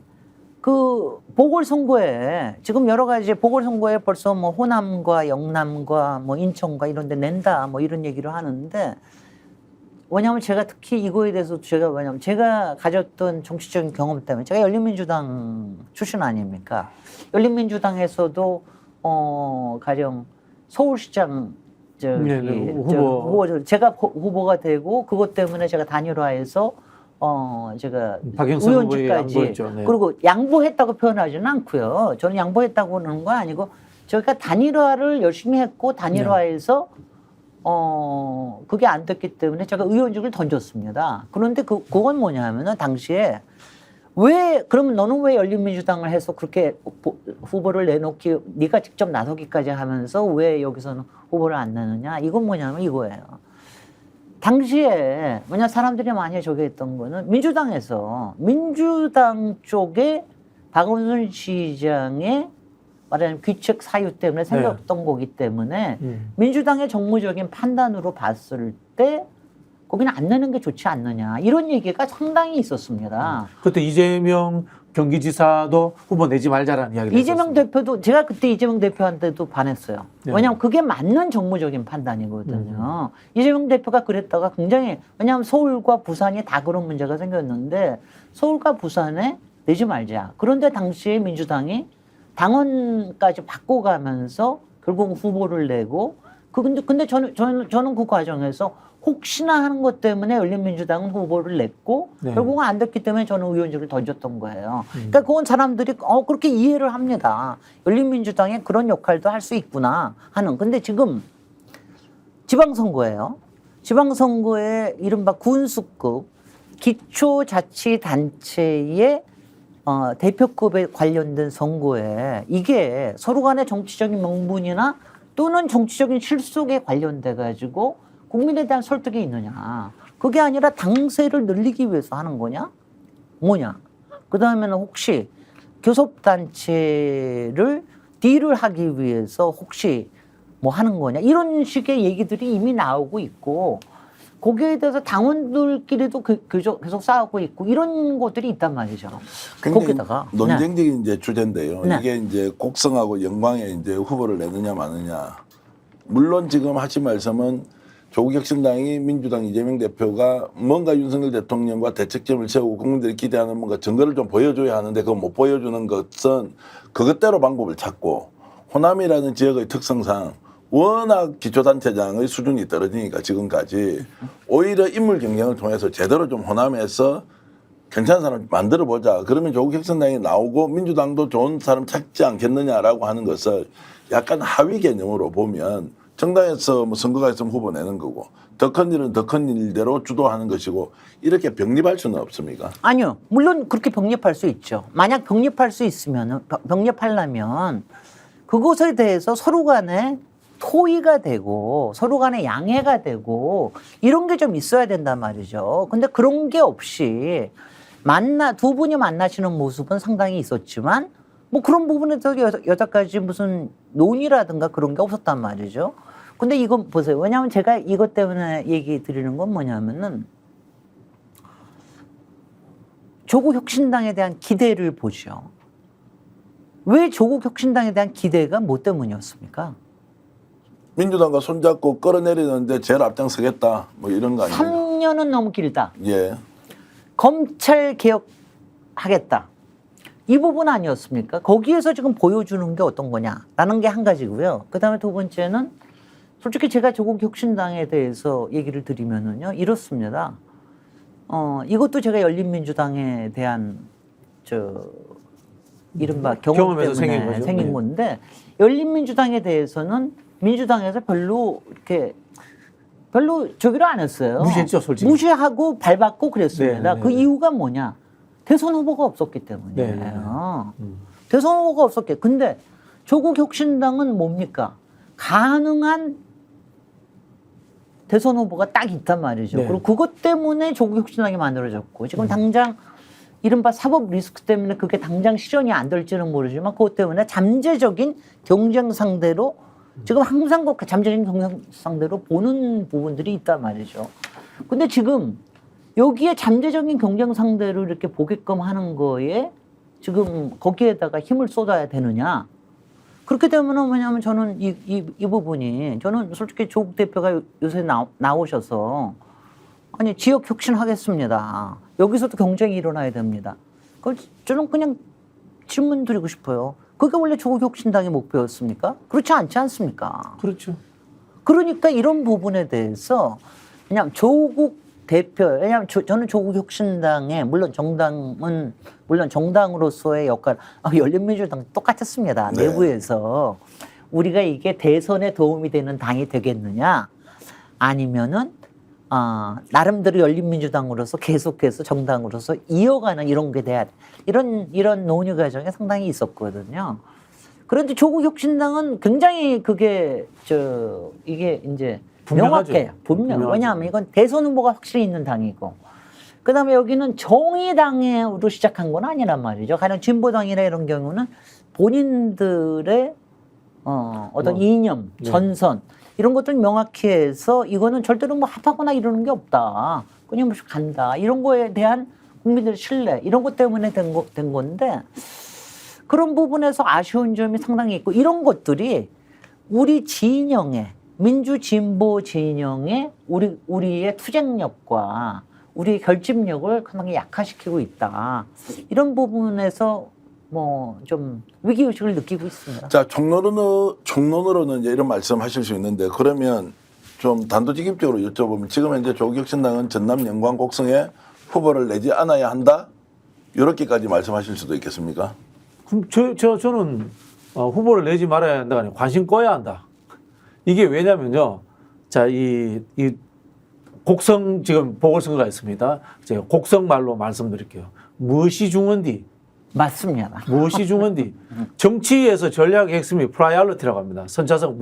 그 보궐선거에 지금 여러 가지 보궐선거에 벌써 뭐 호남과 영남과 뭐 인천과 이런 데 낸다 뭐 이런 얘기를 하는데 왜냐하면 제가 특히 이거에 대해서 제가 가졌던 정치적인 경험 때문에 제가 열린민주당 출신 아닙니까? 열린민주당에서도 가령 서울시장 후보 제가 후보가 되고 그것 때문에 제가 단일화해서 제가 의원직까지 그리고 양보했다고 표현하지는 않고요. 저는 양보했다고는 거 아니고 저희가 단일화를 열심히 했고 단일화해서 그게 안 됐기 때문에 제가 의원직을 던졌습니다. 그런데 그건 뭐냐면은 당시에 그러면 너는 왜 열린민주당을 해서 그렇게 후보를 내놓기 네가 직접 나서기까지 하면서 왜 여기서는 후보를 안 내느냐? 이건 뭐냐면 이거예요. 당시에 뭐냐 사람들이 많이 저기 했던 거는 민주당 쪽에 박원순 시장의 말하자면 귀책 사유 때문에 생겼던 거기 때문에 민주당의 정무적인 판단으로 봤을 때 거기는 안 내는 게 좋지 않느냐 이런 얘기가 상당히 있었습니다. 그때 이재명 경기지사도 후보 내지 말자라는 이야기를 이재명 했었습니다. 대표도 제가 그때 이재명 대표한테도 반했어요. 네. 왜냐하면 그게 맞는 정무적인 판단이거든요. 이재명 대표가 그랬다가 굉장히 왜냐하면 서울과 부산이 다 그런 문제가 생겼는데 서울과 부산에 내지 말자. 그런데 당시에 민주당이 당원까지 바꿔가면서 결국 후보를 내고 근데 저는 그 과정에서 혹시나 하는 것 때문에 열린민주당은 후보를 냈고 결국은 안 됐기 때문에 저는 의원직을 던졌던 거예요. 그러니까 그건 사람들이 그렇게 이해를 합니다. 열린민주당에 그런 역할도 할 수 있구나 하는. 근데 지금 지방선거예요. 지방선거에 이른바 군수급 기초자치단체의 대표급에 관련된 선거에 이게 서로 간의 정치적인 명분이나 또는 정치적인 실속에 관련돼 가지고 국민에 대한 설득이 있느냐. 그게 아니라 당세를 늘리기 위해서 하는 거냐? 뭐냐? 그 다음에는 혹시 교섭단체를 딜을 하기 위해서 혹시 뭐 하는 거냐 이런 식의 얘기들이 이미 나오고 있고 거기에 대해서 당원들끼리도 계속 싸우고 있고 이런 것들이 있단 말이죠. 굉장히 거기다가 논쟁적인 이제 주제인데요. 네. 이게 이제 곡성하고 영광에 이제 후보를 내느냐 마느냐. 물론 지금 하신 말씀은 조국혁신당이 민주당 이재명 대표가 뭔가 윤석열 대통령과 대책점을 세우고 국민들이 기대하는 뭔가 증거를 좀 보여줘야 하는데 그거 못 보여주는 것은 그것대로 방법을 찾고 호남이라는 지역의 특성상 워낙 기초단체장의 수준이 떨어지니까 지금까지 오히려 인물 경쟁을 통해서 제대로 좀 호남에서 괜찮은 사람 만들어보자. 그러면 조국혁신당이 나오고 민주당도 좋은 사람 찾지 않겠느냐라고 하는 것을 약간 하위 개념으로 보면 정당에서 뭐 선거가 있으면 후보 내는 거고 더 큰 일은 더 큰 일대로 주도하는 것이고 이렇게 병립할 수는 없습니까? 아니요. 물론 그렇게 병립할 수 있죠. 만약 병립할 수 있으면 병립하려면 그것에 대해서 서로 간에 토의가 되고 서로 간에 양해가 되고 이런 게 좀 있어야 된단 말이죠. 근데 그런 게 없이 두 분이 만나시는 모습은 상당히 있었지만 뭐 그런 부분에서 여태까지 무슨 논의라든가 그런 게 없었단 말이죠. 근데 이건 보세요. 왜냐하면 제가 이것 때문에 얘기 드리는 건 뭐냐면은 조국혁신당에 대한 기대를 보죠. 왜 조국혁신당에 대한 기대가 뭐 때문이었습니까? 민주당과 손잡고 끌어내리는데 제일 앞장서겠다 뭐 이런 거 아니에요? 3년은 너무 길다. 예. 검찰 개혁하겠다. 이 부분 아니었습니까? 거기에서 지금 보여주는 게 어떤 거냐라는 게 한 가지고요. 그다음에 두 번째는 솔직히 제가 조국혁신당에 대해서 얘기를 드리면은요 이렇습니다. 이것도 제가 열린민주당에 대한 이른바 경험 경험에서 때문에 생긴 네. 건데 열린민주당에 대해서는 민주당에서 별로 저기를 안 했어요. 무시했죠, 솔직히. 무시하고 밟았고 그랬습니다. 네, 그 네. 이유가 뭐냐? 대선 후보가 없었기 때문이에요. 네, 네. 대선 후보가 없었기. 근데 조국혁신당은 뭡니까? 가능한 대선 후보가 딱 있단 말이죠. 네. 그리고 그것 때문에 조국혁신당이 만들어졌고 지금 당장 이른바 사법 리스크 때문에 그게 당장 실현이 안 될지는 모르지만 그것 때문에 잠재적인 경쟁 상대로 지금 항상 그 잠재적인 경쟁 상대로 보는 부분들이 있단 말이죠. 근데 지금 여기에 잠재적인 경쟁 상대로 이렇게 보게끔 하는 거에 지금 거기에다가 힘을 쏟아야 되느냐? 그렇게 되면은 뭐냐면 저는 이 부분이 저는 솔직히 조국 대표가 요새 나오셔서 아니 지역 혁신하겠습니다. 여기서도 경쟁이 일어나야 됩니다. 저는 그냥 질문 드리고 싶어요. 그게 원래 조국 혁신당의 목표였습니까? 그렇지 않지 않습니까? 그렇죠. 그러니까 이런 부분에 대해서 그냥 조국 대표, 왜냐하면 저는 조국 혁신당의 물론 정당으로서의 역할, 열린민주당 똑같았습니다. 네. 내부에서 우리가 이게 대선에 도움이 되는 당이 되겠느냐, 아니면은 나름대로 열린민주당으로서 계속해서 정당으로서 이어가는 이런 게 돼야 돼. 이런 논의 과정이 상당히 있었거든요. 그런데 조국 혁신당은 굉장히 그게 이게 이제 분명하죠. 명확해요. 분명하죠. 왜냐하면 이건 대선 후보가 확실히 있는 당이고, 그다음에 여기는 정의당으로 시작한 건 아니란 말이죠. 가령 진보당이나 이런 경우는 본인들의 어떤 이념, 네. 전선 이런 것들 명확히 해서 이거는 절대로 뭐 합하거나 이러는 게 없다. 그냥 뭐 간다. 이런 거에 대한 국민들의 신뢰 이런 것 때문에 된 건데 그런 부분에서 아쉬운 점이 상당히 있고 이런 것들이 우리 진영의 민주진보 진영의 우리의 투쟁력과 우리의 결집력을 상당히 약화시키고 있다. 이런 부분에서 뭐 좀 위기의식을 느끼고 있습니다. 자, 총론으로는 이제 이런 말씀하실 수 있는데 그러면 좀 단도직입적으로 여쭤보면 지금 현재 조국혁신당은 전남, 영광, 곡성에 후보를 내지 않아야 한다? 이렇게까지 말씀하실 수도 있겠습니까? 그럼 저는 후보를 내지 말아야 한다가 아니라 관심 꺼야 한다. 이게 왜냐면요. 자, 이 곡성 지금 보궐선거가 있습니다. 제가 곡성 말로 말씀드릴게요. 무엇이 중헌디? 맞습니다. 무엇이 중헌디? 정치에서 전략의 핵심이 프라이얼리티라고 합니다. 선차성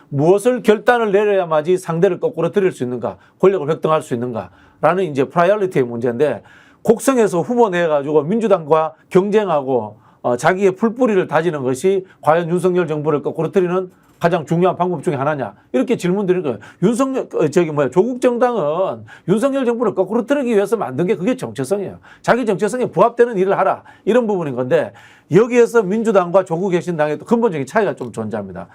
무엇을 결단을 내려야만이 상대를 거꾸로 들일 수 있는가, 권력을 획득할 수 있는가라는 이제 프라이얼리티의 문제인데 곡성에서 후보 내가지고 민주당과 경쟁하고 자기의 풀뿌리를 다지는 것이 과연 윤석열 정부를 거꾸로뜨리는 가장 중요한 방법 중에 하나냐 이렇게 질문드린 거예요. 조국 정당은 윤석열 정부를 거꾸로 틀기 위해서 만든 게 그게 정체성이에요. 자기 정체성에 부합되는 일을 하라 이런 부분인 건데 여기에서 민주당과 조국 혁신당의 또 근본적인 차이가 좀 존재합니다.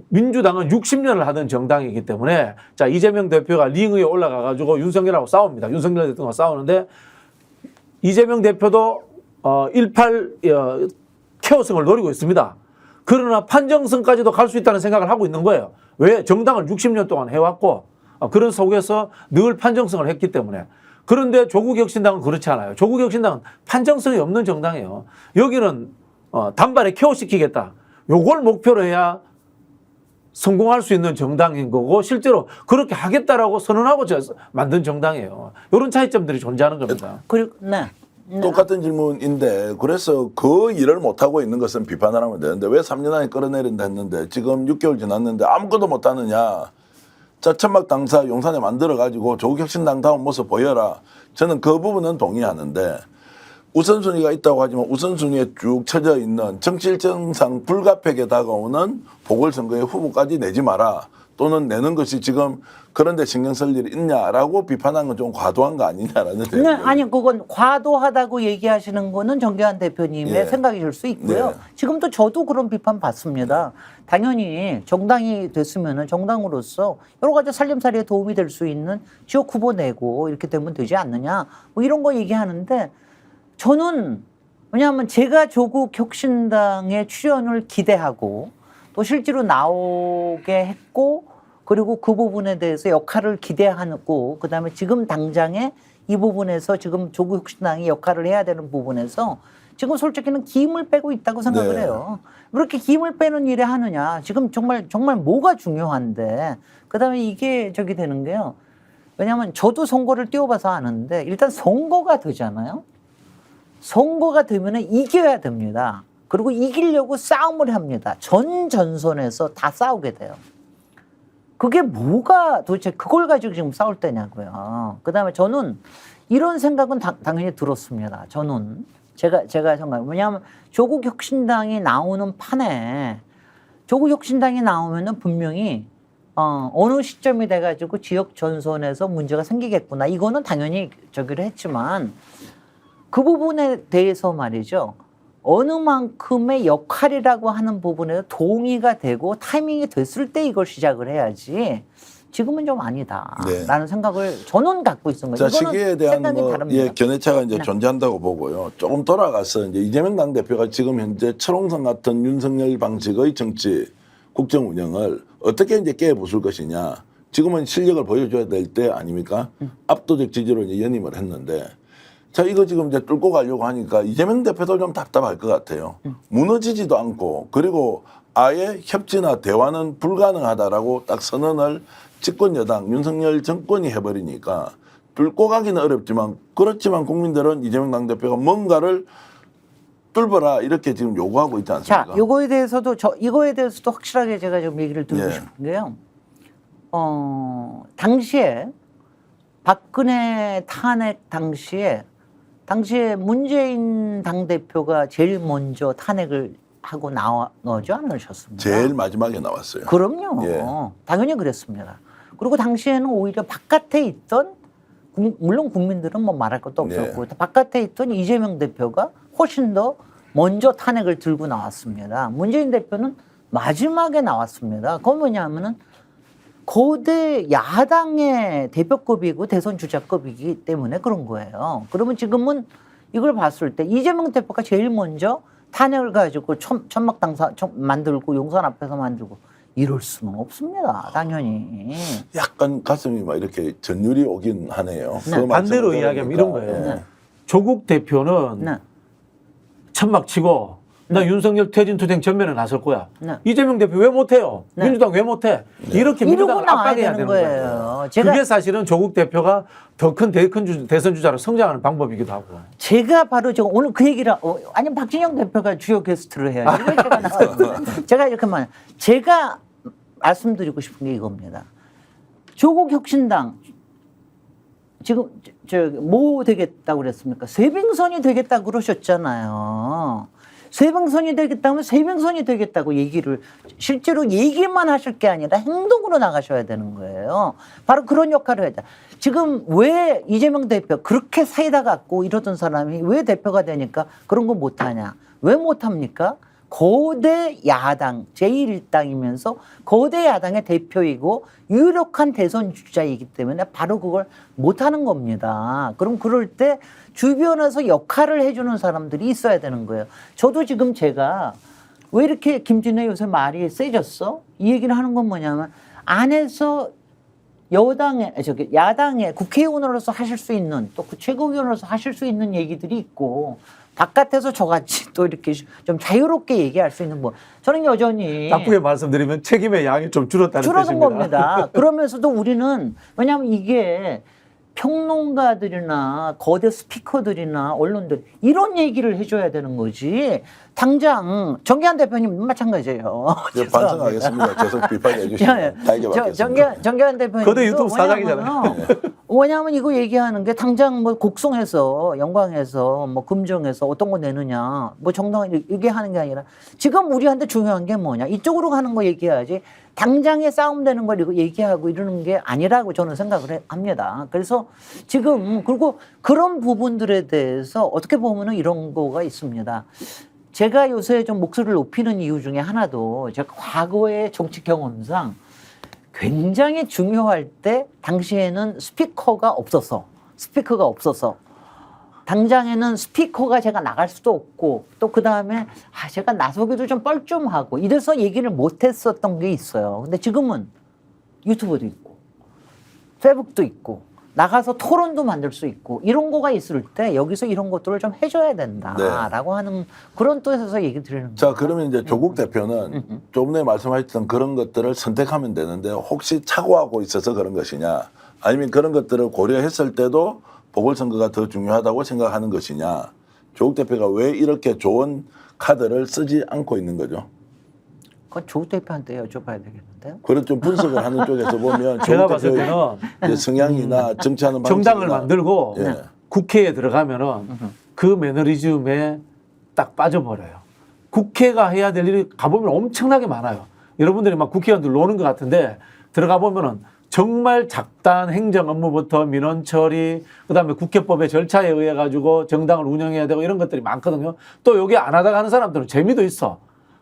민주당은 60년을 하던 정당이기 때문에 자 이재명 대표가 링 위에 올라가 가지고 윤석열하고 싸웁니다. 윤석열 대통령과 싸우는데 이재명 대표도 18 케어성을 노리고 있습니다. 그러나 판정성까지도 갈 수 있다는 생각을 하고 있는 거예요. 왜? 정당을 60년 동안 해왔고 그런 속에서 늘 판정성을 했기 때문에. 그런데 조국혁신당은 그렇지 않아요. 조국혁신당은 판정성이 없는 정당이에요. 여기는 단발에 케어시키겠다. 요걸 목표로 해야 성공할 수 있는 정당인 거고 실제로 그렇게 하겠다라고 선언하고 만든 정당이에요. 이런 차이점들이 존재하는 겁니다. 그리고 네. 똑같은 질문인데 그래서 그 일을 못하고 있는 것은 비판을 하면 되는데 왜 3년 안에 끌어내린다 했는데 지금 6개월 지났는데 아무것도 못하느냐. 자, 천막 당사 용산에 만들어가지고 조국혁신당다운 모습 보여라. 저는 그 부분은 동의하는데 우선순위가 있다고 하지만 우선순위에 쭉 쳐져 있는 정치일정상 불가피하게 다가오는 보궐선거의 후보까지 내지 마라. 또는 내는 것이 지금 그런데 신경 쓸 일이 있냐라고 비판한 건 좀 과도한 거 아니냐라는 네, 아니 그건 과도하다고 얘기하시는 거는 정계환 대표님의 예. 생각이실 수 있고요. 네. 지금도 저도 그런 비판 받습니다. 당연히 정당이 됐으면은 정당으로서 여러 가지 살림살이에 도움이 될 수 있는 지역 후보 내고 이렇게 되면 되지 않느냐 뭐 이런 거 얘기하는데 저는 왜냐하면 제가 조국 혁신당의 출연을 기대하고 또 실제로 나오게 했고 그리고 그 부분에 대해서 역할을 기대하고 그다음에 지금 당장에 이 부분에서 지금 조국 혁신당이 역할을 해야 되는 부분에서 지금 솔직히는 기임을 빼고 있다고 생각을 네. 해요. 왜 이렇게 기임을 빼는 일을 하느냐. 지금 정말 뭐가 중요한데 그다음에 이게 저기 되는 게요. 왜냐하면 저도 선거를 뛰어봐서 아는데 일단 선거가 되잖아요. 선거가 되면은 이겨야 됩니다. 그리고 이기려고 싸움을 합니다. 전선에서 다 싸우게 돼요. 그게 뭐가 도대체 그걸 가지고 지금 싸울 때냐고요. 그다음에 저는 이런 생각은 당연히 들었습니다. 저는 제가 생각 왜냐하면 조국 혁신당이 나오는 판에 조국 혁신당이 나오면은 분명히 어느 시점이 돼가지고 지역 전선에서 문제가 생기겠구나. 이거는 당연히 저기를 했지만 그 부분에 대해서 말이죠. 어느 만큼의 역할이라고 하는 부분에서 동의가 되고 타이밍이 됐을 때 이걸 시작을 해야지 지금은 좀 아니다라는 네. 생각을 저는 갖고 있는 거예요. 자, 시기에 대한 다릅니다. 견해차가 이제 네. 존재한다고 보고요. 조금 돌아가서 이제 이재명 당대표가 지금 현재 철옹성 같은 윤석열 방식의 정치 국정 운영을 어떻게 이제 깨부술 것이냐. 지금은 실력을 보여줘야 될 때 아닙니까? 압도적 지지로 이제 연임을 했는데 자, 이거 지금 이제 뚫고 가려고 하니까 이재명 대표도 좀 답답할 것 같아요. 무너지지도 않고 그리고 아예 협치나 대화는 불가능하다라고 딱 선언을 집권 여당 윤석열 정권이 해버리니까 뚫고 가기는 어렵지만 그렇지만 국민들은 이재명 당대표가 뭔가를 뚫어라 이렇게 지금 요구하고 있지 않습니까? 자, 이거에 대해서도 확실하게 제가 좀 얘기를 드리고 예. 싶은 게요. 당시에 박근혜 탄핵 당시에 문재인 당대표가 제일 먼저 탄핵을 하고 나오지 않으셨습니까? 제일 마지막에 나왔어요. 그럼요. 예. 당연히 그랬습니다. 그리고 당시에는 오히려 바깥에 있던 물론 국민들은 뭐 말할 것도 없었고 바깥에 있던 이재명 대표가 훨씬 더 먼저 탄핵을 들고 나왔습니다. 문재인 대표는 마지막에 나왔습니다. 그건 뭐냐면은 거대 야당의 대표급이고 대선 주자급이기 때문에 그런 거예요. 그러면 지금은 이걸 봤을 때 이재명 대표가 제일 먼저 탄핵을 가지고 천막 당사 만들고 용산 앞에서 만들고 이럴 수는 없습니다. 당연히. 약간 가슴이 막 이렇게 전율이 오긴 하네요. 네. 그 반대로 말씀을 이야기하면 이런 거예요. 들으니까. 예. 조국 대표는 네. 천막 치고 나 윤석열 퇴진투쟁 전면에 나설 거야. 네. 이재명 대표 왜 못해요? 네. 민주당 왜 못해? 이렇게 이러고 민주당을 나와야 압박해야 되는 되는 거예요. 거예요. 그게 사실은 조국 대표가 더 큰 대선 주자로 성장하는 방법이기도 하고. 제가 바로 지금 오늘 그 얘기를 아니 박진영 대표가 주요 게스트를 해야지. 왜 제가 나왔는데. 제가 이렇게 제가 말씀드리고 싶은 게 이겁니다. 조국 혁신당 지금 뭐 되겠다고 그랬습니까? 쇄빙선이 되겠다고 그러셨잖아요. 쇄병선이 되겠다면 쇄병선이 되겠다고 얘기를 실제로 얘기만 하실 게 아니라 행동으로 나가셔야 되는 거예요. 바로 그런 역할을 해야 돼. 지금 왜 이재명 대표 그렇게 사이다 갖고 이러던 사람이 왜 대표가 되니까 그런 거 못하냐? 왜 못합니까? 거대 야당 제1당이면서 거대 야당의 대표이고 유력한 대선 주자이기 때문에 바로 그걸 못하는 겁니다. 그럼 그럴 때 주변에서 역할을 해주는 사람들이 있어야 되는 거예요. 저도 지금 제가 왜 이렇게 김진애 요새 말이 세졌어? 이 얘기를 하는 건 뭐냐면 안에서 야당의 국회의원으로서 하실 수 있는 또 최고위원으로서 하실 수 있는 얘기들이 있고 바깥에서 저같이 또 이렇게 좀 자유롭게 얘기할 수 있는 뭐 저는 여전히 나쁘게 말씀드리면 책임의 양이 좀 줄었다는 줄어든 뜻입니다. 겁니다. 그러면서도 우리는 왜냐하면 이게 평론가들이나 거대 스피커들이나 언론들 이런 얘기를 해줘야 되는 거지. 당장 정기환 대표님 마찬가지예요. 예, 반성하겠습니다. 계속 비판해 주시면 달게 받겠습니다. 정기환 대표님 거대 유튜브 사장이잖아요. 왜냐하면 이거 얘기하는 게 당장 뭐 곡성에서 영광에서 뭐 금정에서 어떤 거 내느냐 뭐 정당한 얘기하는 게 아니라 지금 우리한테 중요한 게 뭐냐 이쪽으로 가는 거 얘기해야지 당장에 싸움되는 걸 이거 얘기하고 이러는 게 아니라고 저는 생각을 합니다. 그래서 지금 그리고 그런 부분들에 대해서 어떻게 보면은 이런 거가 있습니다. 제가 요새 좀 목소리를 높이는 이유 중에 하나도 제가 과거의 정치 경험상 굉장히 중요할 때 당시에는 스피커가 없어서 당장에는 스피커가 제가 나갈 수도 없고 또 그다음에 제가 나서기도 좀 뻘쭘하고 이래서 얘기를 못했었던 게 있어요. 근데 지금은 유튜브도 있고 페이북도 있고 나가서 토론도 만들 수 있고 이런 거가 있을 때 여기서 이런 것들을 좀 해줘야 된다라고 하는 그런 뜻에서 얘기 드리는 거예요. 자, 그러면 이제 조국 대표는 조금 전에 말씀하셨던 그런 것들을 선택하면 되는데 혹시 착오하고 있어서 그런 것이냐 아니면 그런 것들을 고려했을 때도 보궐선거가 더 중요하다고 생각하는 것이냐 조국 대표가 왜 이렇게 좋은 카드를 쓰지 않고 있는 거죠? 그건 조국 대표한테 여쭤봐야 되겠는데요. 그런 좀 분석을 하는 쪽에서 보면 제가 조국 봤을 대표의 때는 이제 성향이나 정치하는 정당을 방식이나 만들고 예. 국회에 들어가면은 그 매너리즘에 딱 빠져버려요. 국회가 해야 될 일이 가보면 엄청나게 많아요. 여러분들이 막 국회의원들 노는 것 같은데 들어가 보면은 정말 작단 행정 업무부터 민원 처리, 그다음에 국회법의 절차에 의해 가지고 정당을 운영해야 되고 이런 것들이 많거든요. 또 여기 안 하다가 하는 사람들은 재미도 있어.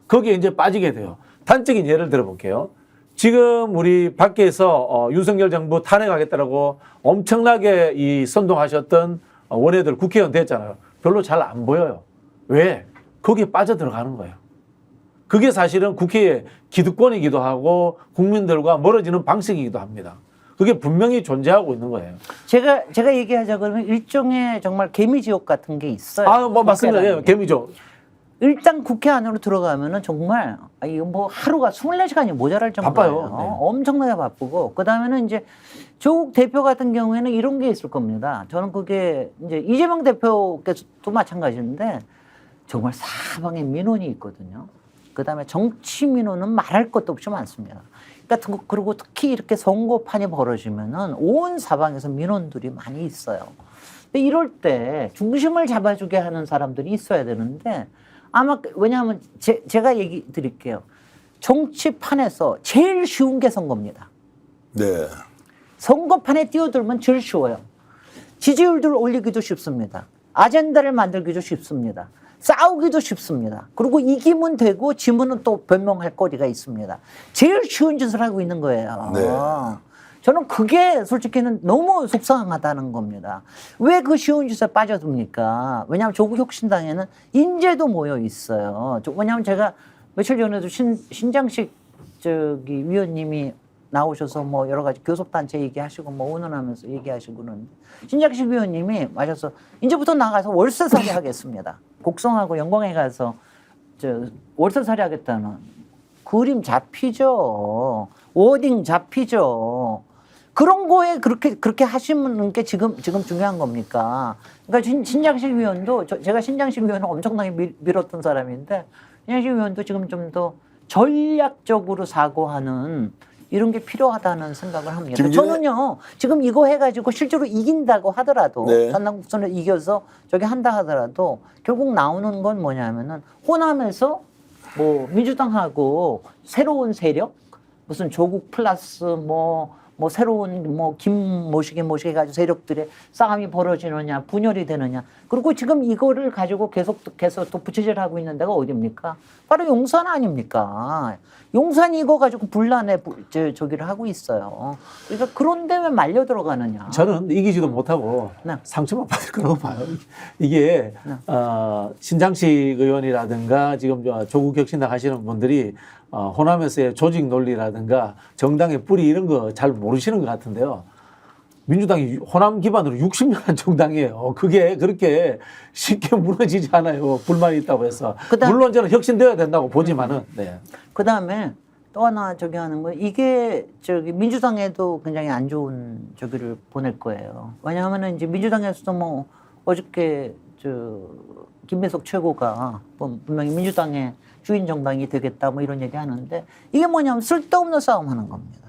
거기에 이제 빠지게 돼요. 단적인 예를 들어볼게요. 지금 우리 밖에서 윤석열 정부 탄핵하겠다라고 엄청나게 이 선동하셨던 원외들 국회의원 됐잖아요. 별로 잘 안 보여요. 왜? 거기에 빠져 들어가는 거예요. 그게 사실은 국회의 기득권이기도 하고 국민들과 멀어지는 방식이기도 합니다. 그게 분명히 존재하고 있는 거예요. 제가 얘기하자 그러면 일종의 정말 개미지옥 같은 게 있어요. 뭐 맞습니다. 예, 개미죠. 일단 국회 안으로 들어가면은 정말 이거 뭐 하루가 24시간이 모자랄 정도예요. 바빠요. 네. 엄청나게 바쁘고 그다음에는 이제 조국 대표 같은 경우에는 이런 게 있을 겁니다. 저는 그게 이제 이재명 대표께서도 마찬가지인데 정말 사방에 민원이 있거든요. 그다음에 정치 민원은 말할 것도 없이 많습니다. 그러니까 그리고 특히 이렇게 선거판이 벌어지면은 온 사방에서 민원들이 많이 있어요. 근데 이럴 때 중심을 잡아주게 하는 사람들이 있어야 되는데 아마 왜냐하면 제가 얘기 드릴게요. 정치판에서 제일 쉬운 게 선거입니다. 네. 선거판에 뛰어들면 제일 쉬워요. 지지율들 올리기도 쉽습니다. 아젠다를 만들기도 쉽습니다. 싸우기도 쉽습니다. 그리고 이기면 되고 지면은 또 변명할 거리가 있습니다. 제일 쉬운 짓을 하고 있는 거예요. 네. 저는 그게 솔직히는 너무 속상하다는 겁니다. 왜 그 쉬운 짓에 빠져듭니까? 왜냐하면 조국 혁신당에는 인재도 모여 있어요. 왜냐하면 제가 며칠 전에도 신장식 위원님이 나오셔서 뭐 여러 가지 교섭단체 얘기하시고 뭐 의논하면서 얘기하시고 그러는데 신장식 위원님이 와셔서 이제부터 나가서 월세살이 하겠습니다. 곡성하고 영광에 가서 월세살이 하겠다는 그림 잡히죠. 워딩 잡히죠. 그런 거에 그렇게 하시는 게 지금 중요한 겁니까? 그러니까 신장식 위원도 제가 신장식 위원을 엄청나게 밀었던 사람인데 신장식 위원도 지금 좀 더 전략적으로 사고하는 이런 게 필요하다는 생각을 합니다. 김진애- 저는요 지금 이거 해가지고 실제로 이긴다고 하더라도 네. 전남국선을 이겨서 저기 한다 하더라도 결국 나오는 건 뭐냐면은 호남에서 뭐 민주당하고 새로운 세력 무슨 조국 플러스 뭐 새로운 뭐 김모시기 해가지고 세력들의 싸움이 벌어지느냐 분열이 되느냐 그리고 지금 이거를 가지고 계속 또 부채질하고 있는 데가 어디입니까? 바로 용산 아닙니까? 용산이 이거 가지고 분란에 저기를 하고 있어요. 그러니까 그런데 왜 말려 들어가느냐? 저는 이기지도 못하고 네. 상처만 받을 거라고 봐요. 이게 신장식 의원이라든가 지금 조국 혁신당 하시는 분들이 호남에서의 조직 논리라든가 정당의 뿌리 이런 거 잘 모르시는 것 같은데요. 민주당이 호남 기반으로 60년 한 정당이에요. 그게 그렇게 쉽게 무너지지 않아요. 불만이 있다고 해서. 물론 저는 혁신되어야 된다고 보지만은. 네. 그다음에 또 하나 저기 하는 거 이게 저기 민주당에도 굉장히 안 좋은 저기를 보낼 거예요. 왜냐하면은 이제 민주당에서도 뭐 어저께 김민석 최고가 분명히 민주당의 주인 정당이 되겠다 뭐 이런 얘기 하는데 이게 뭐냐면 쓸데없는 싸움 하는 겁니다.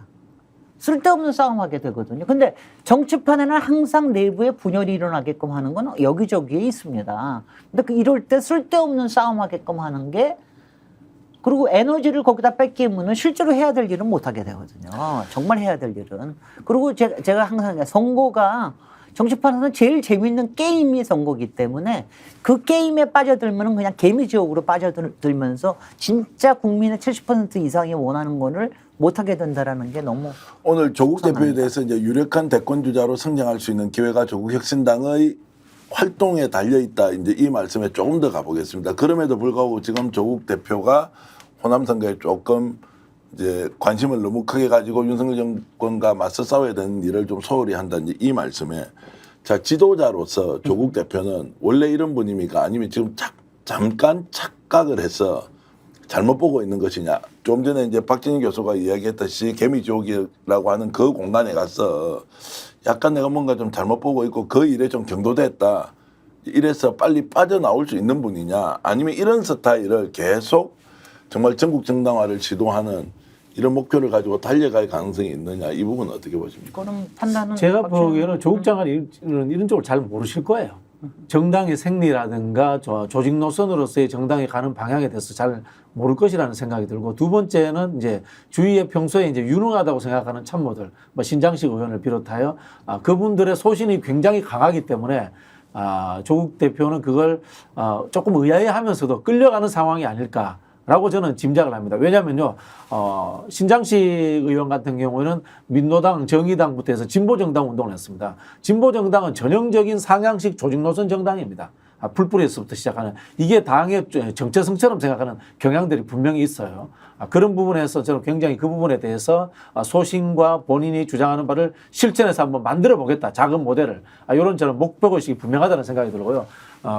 쓸데없는 싸움 하게 되거든요. 근데 정치판에는 항상 내부에 분열이 일어나게끔 하는 건 여기저기에 있습니다. 근데 이럴 때 쓸데없는 싸움 하게끔 하는 게 그리고 에너지를 거기다 뺏기면은 실제로 해야 될 일은 못 하게 되거든요. 정말 해야 될 일은. 그리고 제가 항상 선거가 정치판에서는 제일 재밌는 게임이 선거기 때문에 그 게임에 빠져들면 그냥 개미지옥으로 빠져들면서 진짜 국민의 70% 이상이 원하는 거를 못하게 된다라는 게 너무 오늘 조국 대표에 속상합니다. 대해서 이제 유력한 대권 주자로 성장할 수 있는 기회가 조국 혁신당의 활동에 달려 있다. 이제 이 말씀에 조금 더 가보겠습니다. 그럼에도 불구하고 지금 조국 대표가 호남 선거에 조금 이제 관심을 너무 크게 가지고 윤석열 정권과 맞서 싸워야 되는 일을 좀 소홀히 한다는 이 말씀에 자 지도자로서 조국 대표는 원래 이런 분입니까? 아니면 지금 잠깐 착각을 해서 잘못 보고 있는 것이냐? 좀 전에 이제 박진희 교수가 이야기했듯이 개미지옥이라고 하는 그 공간에 가서 약간 내가 뭔가 좀 잘못 보고 있고 그 일에 좀 경도됐다. 이래서 빨리 빠져나올 수 있는 분이냐? 아니면 이런 스타일을 계속 정말 전국 정당화를 시도하는 이런 목표를 가지고 달려갈 가능성이 있느냐? 이 부분은 어떻게 보십니까? 그거는 판단은 제가 보기에는 조국 장관이 이런 쪽을 잘 모르실 거예요. 정당의 생리라든가 조직 노선으로서의 정당이 가는 방향에 대해서 잘 모를 것이라는 생각이 들고 두 번째는 이제 주위에 평소에 이제 유능하다고 생각하는 참모들, 뭐 신장식 의원을 비롯하여 그분들의 소신이 굉장히 강하기 때문에 조국 대표는 그걸 조금 의아해하면서도 끌려가는 상황이 아닐까. 라고 저는 짐작을 합니다. 왜냐면요, 신장식 의원 같은 경우에는 민노당, 정의당부터 해서 진보정당 운동을 했습니다. 진보정당은 전형적인 상향식 조직노선 정당입니다. 풀뿌리에서부터 시작하는 이게 당의 정체성처럼 생각하는 경향들이 분명히 있어요. 그런 부분에서 저는 굉장히 그 부분에 대해서 소신과 본인이 주장하는 바를 실천해서 한번 만들어 보겠다. 작은 모델을. 이런 저는 목표의식이 분명하다는 생각이 들고요.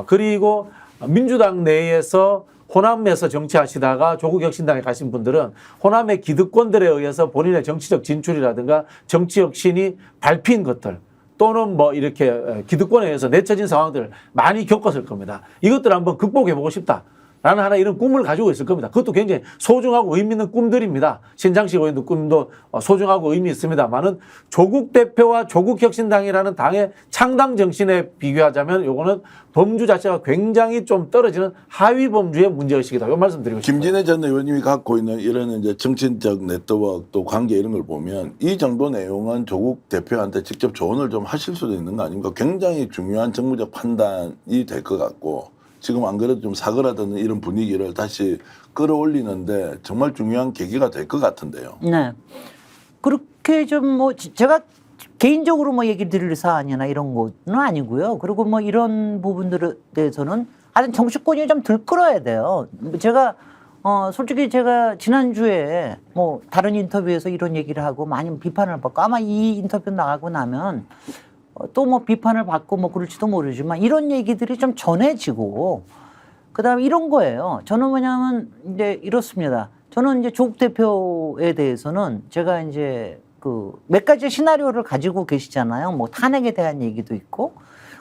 그리고 민주당 내에서 호남에서 정치하시다가 조국 혁신당에 가신 분들은 호남의 기득권들에 의해서 본인의 정치적 진출이라든가 정치 혁신이 밟힌 것들 또는 뭐 이렇게 기득권에 의해서 내쳐진 상황들을 많이 겪었을 겁니다. 이것들을 한번 극복해보고 싶다. 라는 하나 이런 꿈을 가지고 있을 겁니다. 그것도 굉장히 소중하고 의미 있는 꿈들입니다. 신장식 의원도 꿈도 소중하고 의미 있습니다만은 조국 대표와 조국 혁신당이라는 당의 창당 정신에 비교하자면 요거는 범주 자체가 굉장히 좀 떨어지는 하위 범주의 문제의식이다. 이 말씀 드리고 싶습니다. 김진애 전 의원님이 갖고 있는 이런 이제 정치적 네트워크 또 관계 이런 걸 보면 이 정도 내용은 조국 대표한테 직접 조언을 좀 하실 수도 있는 거 아닙니까? 굉장히 중요한 정무적 판단이 될 것 같고 지금 안 그래도 좀 사그라드는 이런 분위기를 다시 끌어올리는데 정말 중요한 계기가 될 것 같은데요. 네. 그렇게 좀 뭐 제가 개인적으로 뭐 얘기 드릴 사안이나 이런 것은 아니고요. 그리고 뭐 이런 부분들에 대해서는 하여튼 정치권이 좀 들끓어야 돼요. 제가 솔직히 제가 지난주에 뭐 다른 인터뷰에서 이런 얘기를 하고 많이 비판을 받고 아마 이 인터뷰 나가고 나면 또 뭐 비판을 받고 뭐 그럴지도 모르지만 이런 얘기들이 좀 전해지고 그다음에 이런 거예요. 저는 뭐냐면 이제 이렇습니다. 저는 이제 조국 대표에 대해서는 제가 이제 그 몇 가지 시나리오를 가지고 계시잖아요. 뭐 탄핵에 대한 얘기도 있고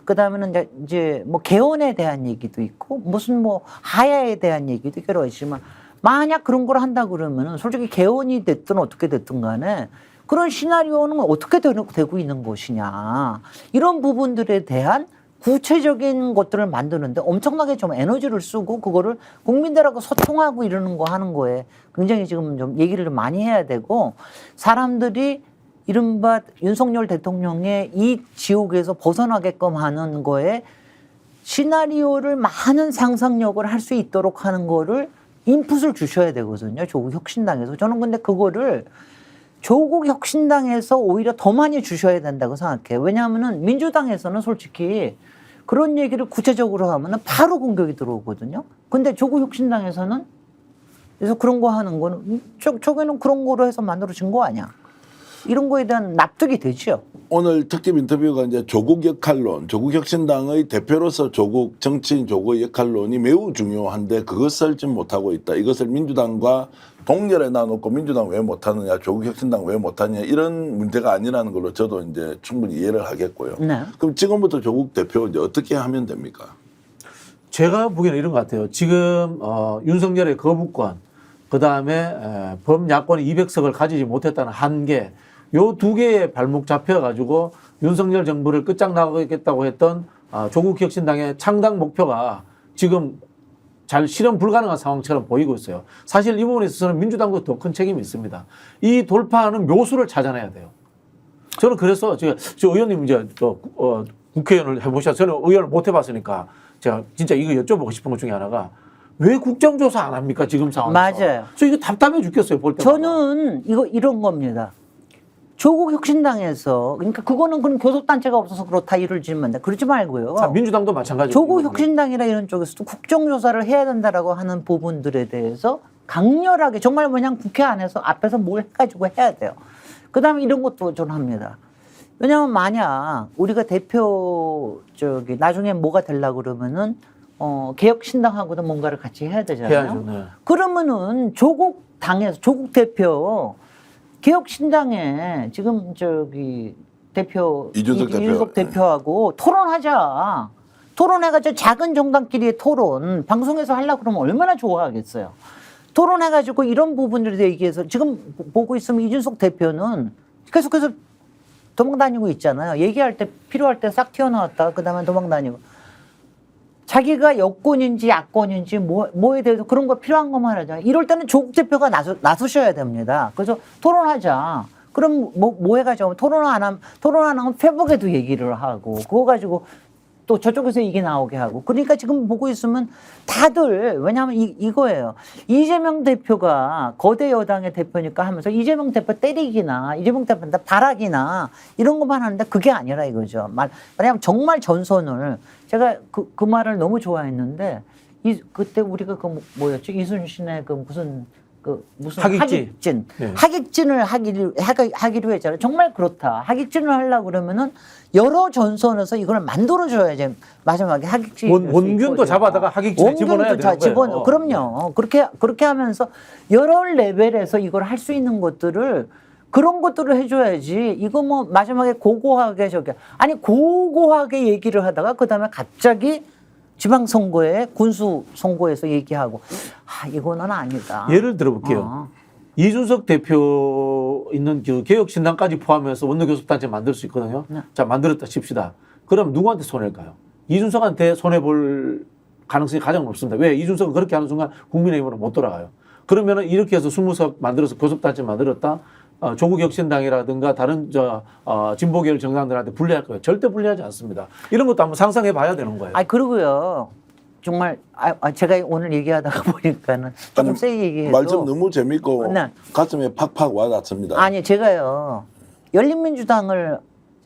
그다음에는 이제 뭐 개헌에 대한 얘기도 있고 무슨 뭐 하야에 대한 얘기도 여러 있지만 만약 그런 걸 한다 그러면은 솔직히 개헌이 됐든 어떻게 됐든 간에 그런 시나리오는 어떻게 되고 있는 것이냐. 이런 부분들에 대한 구체적인 것들을 만드는데 엄청나게 좀 에너지를 쓰고 그거를 국민들하고 소통하고 이러는 거 하는 거에 굉장히 지금 좀 얘기를 좀 많이 해야 되고 사람들이 이른바 윤석열 대통령의 이 지옥에서 벗어나게끔 하는 거에 시나리오를 많은 상상력을 할 수 있도록 하는 거를 인풋을 주셔야 되거든요. 조국 혁신당에서. 저는 근데 그거를 조국 혁신당에서 오히려 더 많이 주셔야 된다고 생각해요. 왜냐하면은 민주당에서는 솔직히 그런 얘기를 구체적으로 하면은 바로 공격이 들어오거든요. 근데 조국 혁신당에서는 그래서 그런 거 하는 거는 저게는 그런 거로 해서 만들어진 거 아니야. 이런 거에 대한 납득이 되죠. 오늘 특집 인터뷰가 이제 조국 역할론, 조국 혁신당의 대표로서 조국 정치인 조국의 역할론이 매우 중요한데 그것을 지금 못하고 있다. 이것을 민주당과 동렬에 놔놓고 민주당 왜 못하느냐, 조국 혁신당 왜 못하느냐 이런 문제가 아니라는 걸로 저도 이제 충분히 이해를 하겠고요. 네. 그럼 지금부터 조국 대표 이제 어떻게 하면 됩니까? 제가 보기에는 이런 것 같아요. 지금 윤석열의 거부권, 그 다음에 범야권이 200석을 가지지 못했다는 한계, 요 두 개의 발목 잡혀가지고 윤석열 정부를 끝장나가겠다고 했던 조국 혁신당의 창당 목표가 지금 잘 실현 불가능한 상황처럼 보이고 있어요. 사실 이 부분에 있어서는 민주당도 더 큰 책임이 있습니다. 이 돌파하는 묘수를 찾아내야 돼요. 저는 그래서 저 의원님 이제 또 국회의원을 해보셔서 저는 의원을 못 해봤으니까 제가 진짜 이거 여쭤보고 싶은 것 중에 하나가 왜 국정조사 안 합니까 지금 상황에서? 맞아요. 저 이거 답답해 죽겠어요 볼 때마다. 저는 이런 겁니다. 조국 혁신당에서 그러니까 그거는 그런 교섭단체가 없어서 그렇다 이를 지면 돼. 그러지 말고요. 자, 민주당도 마찬가지고. 조국 혁신당이나 이런 쪽에서도 국정조사를 해야 된다라고 하는 부분들에 대해서 강렬하게 정말 그냥 국회 안에서 앞에서 뭘 해가지고 해야 돼요. 그다음에 이런 것도 저는 합니다. 왜냐하면 만약 우리가 대표 나중에 뭐가 되려고 그러면은 개혁신당하고도 뭔가를 같이 해야 되잖아요. 해야죠. 네. 그러면은 조국 대표 개혁신당에 지금 대표 이준석 대표하고 토론하자. 토론해가지고 작은 정당끼리의 토론 방송에서 하려고 그러면 얼마나 좋아하겠어요. 토론해가지고 이런 부분들에 대해 얘기해서 지금 보고 있으면 이준석 대표는 계속해서 도망다니고 있잖아요. 얘기할 때 필요할 때 싹 튀어나왔다가 그다음에 도망다니고. 자기가 여권인지 야권인지 뭐에 대해서 그런 거 필요한 것만 하자. 이럴 때는 조국 대표가 나서셔야 됩니다. 그래서 토론하자. 그럼 뭐 해가지고 토론 안 하면 페북에도 얘기를 하고 그거 가지고 또 저쪽에서 이게 나오게 하고. 그러니까 지금 보고 있으면 다들 왜냐하면 이거예요. 이재명 대표가 거대 여당의 대표니까 하면서 이재명 대표 때리기나 이재명 대표한테 바라기나 이런 것만 하는데 그게 아니라 이거죠. 왜냐하면 정말 전선을 제가 그 말을 너무 좋아했는데 그때 우리가 뭐였죠? 이순신의 무슨 하객진. 네. 하객진을 하기로 했잖아요. 정말 그렇다. 하객진을 하려고 그러면은 여러 전선에서 이걸 만들어줘야지 마지막에 하객진. 원균도 잡아다가 하객진에 집어넣어야 되는 거예요. 그럼요. 그렇게 하면서 여러 레벨에서 이걸 할 수 있는 것들을 그런 것들을 해줘야지. 이거 마지막에 고고하게 고고하게 얘기를 하다가 그다음에 갑자기 지방선거에 군수선거에서 얘기하고 이거는 아니다. 예를 들어볼게요. 이준석 대표 있는 개혁신당까지 포함해서 원내교섭단체 만들 수 있거든요. 네. 자, 만들었다 칩시다. 그럼 누구한테 손해일까요? 이준석한테 손해볼 가능성이 가장 높습니다. 왜? 이준석은 그렇게 하는 순간 국민의힘으로 못 돌아가요. 그러면은 이렇게 해서 20석 만들어서 교섭단체 만들었다. 조국 혁신당이라든가 다른 진보계열 정당들한테 불리할 거예요. 절대 불리하지 않습니다. 이런 것도 한번 상상해 봐야 되는 거예요. 그러고요. 정말 제가 오늘 얘기하다가 보니까는 조금 세게 얘기해도 말씀 너무 재밌고 네. 가슴에 팍팍 와닿습니다. 아니 제가요. 열린민주당을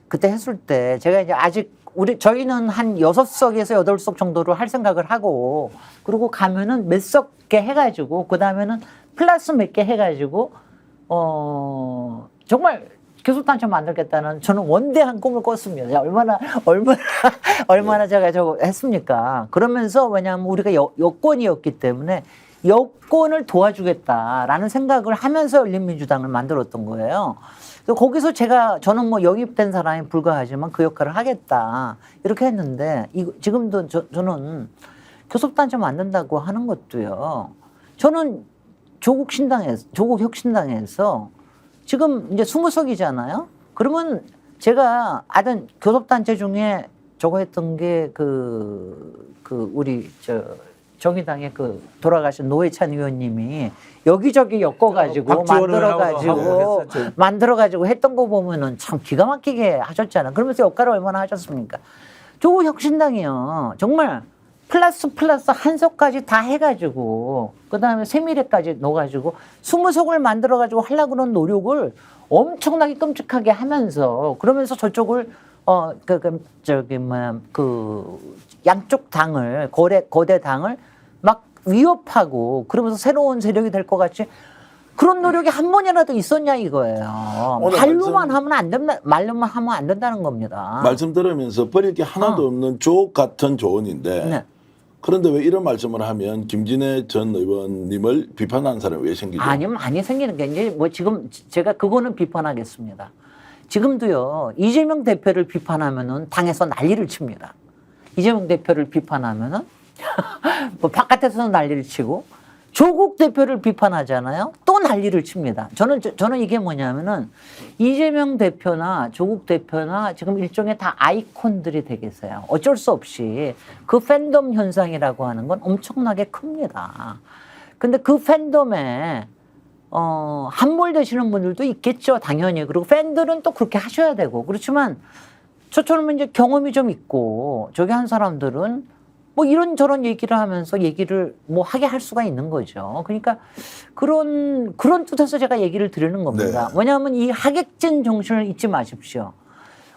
그때 했을 때 제가 이제 아직 저희는 한 6석에서 8석 정도로 할 생각을 하고 그리고 가면은 몇 석 개 해가지고 그다음에는 플러스 몇 개 해가지고 정말 교섭단체 만들겠다는 저는 원대한 꿈을 꿨습니다. 얼마나 제가 저거 했습니까? 그러면서 왜냐하면 우리가 여권이었기 때문에 여권을 도와주겠다라는 생각을 하면서 열린민주당을 만들었던 거예요. 그래서 거기서 저는 영입된 사람이 불과하지만 그 역할을 하겠다 이렇게 했는데 지금도 저는 교섭단체 만든다고 하는 것도요. 저는 조국 혁신당에서 지금 이제 20석이잖아요. 그러면 제가 아는 교섭단체 중에 저거 했던 게 우리 정의당의 돌아가신 노회찬 의원님이 여기저기 엮어가지고 만들어가지고 했던 거 보면은 참 기가 막히게 하셨잖아. 그러면서 역할을 얼마나 하셨습니까? 조국 혁신당이요. 정말 플러스 한 석까지 다 해가지고 그다음에 세미래까지 넣어가지고 20석을 만들어가지고 하려고 그런 노력을 엄청나게 끔찍하게 하면서 그러면서 저쪽을 양쪽 당을 거대 당을 막 위협하고 그러면서 새로운 세력이 될 것 같이 그런 노력이 한 번이라도 있었냐 이거예요. 말로만 하면 안 된다는 겁니다. 말씀 들으면서 버릴 게 하나도 없는 조국 같은 조언인데 네. 그런데 왜 이런 말씀을 하면 김진애 전 의원님을 비판하는 사람이 왜 생기죠? 아니요, 많이 생기는 게 이제 뭐 지금 제가 그거는 비판하겠습니다. 지금도요 이재명 대표를 비판하면은 당에서 난리를 칩니다. 이재명 대표를 비판하면은 뭐 바깥에서는 난리를 치고 조국 대표를 비판하잖아요. 또 난리를 칩니다. 저는 이게 뭐냐면은 이재명 대표나 조국 대표나 지금 일종의 다 아이콘들이 되겠어요. 어쩔 수 없이 그 팬덤 현상이라고 하는 건 엄청나게 큽니다. 근데 그 팬덤에 함몰되시는 분들도 있겠죠, 당연히. 그리고 팬들은 또 그렇게 하셔야 되고. 그렇지만 저처럼 이제 경험이 좀 있고 저기 한 사람들은 뭐 이런저런 얘기를 하면서 얘기를 뭐 하게 할 수가 있는 거죠. 그러니까 그런 뜻에서 제가 얘기를 드리는 겁니다. 네. 왜냐하면 이 하객진 정신을 잊지 마십시오.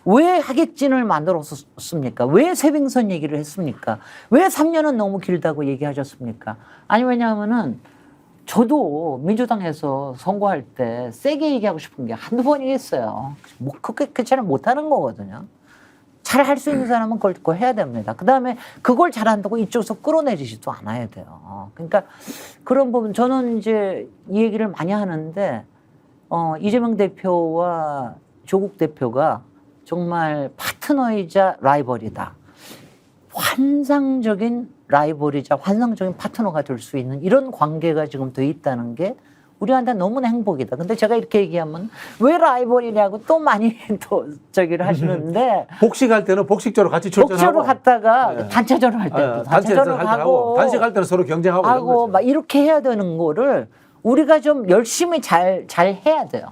왜 하객진을 만들었습니까? 왜 세빙선 얘기를 했습니까? 왜 3년은 너무 길다고 얘기하셨습니까? 아니 왜냐하면은 저도 민주당에서 선거할 때 세게 얘기하고 싶은 게 한두 번이겠어요. 뭐 그렇게 잘 못하는 거거든요. 잘 할 수 있는 사람은 그걸 해야 됩니다. 그다음에 그걸 잘한다고 이쪽에서 끌어내리지도 않아야 돼요. 그러니까 그런 부분 저는 이제 이 얘기를 많이 하는데 이재명 대표와 조국 대표가 정말 파트너이자 라이벌이다. 환상적인 라이벌이자 환상적인 파트너가 될 수 있는 이런 관계가 지금 돼 있다는 게 우리한테 너무나 행복이다. 근데 제가 이렇게 얘기하면 왜 라이벌이냐고 또 많이 또 저기를 하시는데 복식할 때는 복식적으로 같이 출전하고 복식으로 갔다가 네. 단체전을 할 때도 단체전을 하고 단식할 때는 서로 경쟁하고 이런 하고 거죠. 막 이렇게 해야 되는 거를 우리가 좀 열심히 잘 해야 돼요.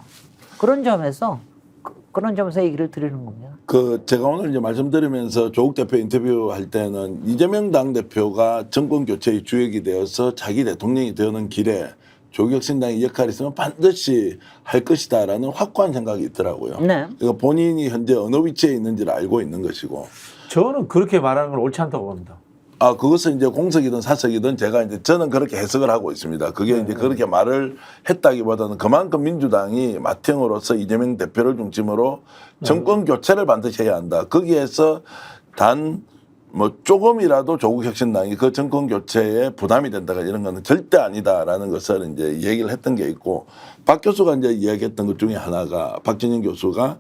그런 점에서 얘기를 드리는 겁니다. 제가 오늘 이제 말씀드리면서 조국 대표 인터뷰할 때는 이재명 당대표가 정권 교체의 주역이 되어서 자기 대통령이 되는 길에 조국혁신당의 역할이 있으면 반드시 할 것이다라는 확고한 생각이 있더라고요. 네. 그러니까 본인이 현재 어느 위치에 있는지를 알고 있는 것이고. 저는 그렇게 말하는 건 옳지 않다고 봅니다. 그것은 이제 공석이든 사석이든 저는 그렇게 해석을 하고 있습니다. 그게 이제 그렇게 말을 했다기보다는 그만큼 민주당이 맏형으로서 이재명 대표를 중심으로 정권 교체를 반드시 해야 한다. 거기에서 뭐 조금이라도 조국 혁신당이 그 정권 교체에 부담이 된다가 이런 거는 절대 아니다라는 것을 이제 얘기를 했던 게 있고 박 교수가 이제 이야기했던 것 중에 하나가 박진영 교수가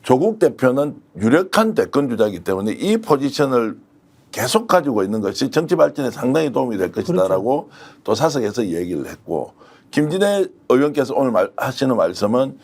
조국 대표는 유력한 대권 주자이기 때문에 이 포지션을 계속 가지고 있는 것이 정치 발전에 상당히 도움이 될 것이다라고 또 사석에서 얘기를 했고 김진애 의원께서 오늘 하시는 말씀은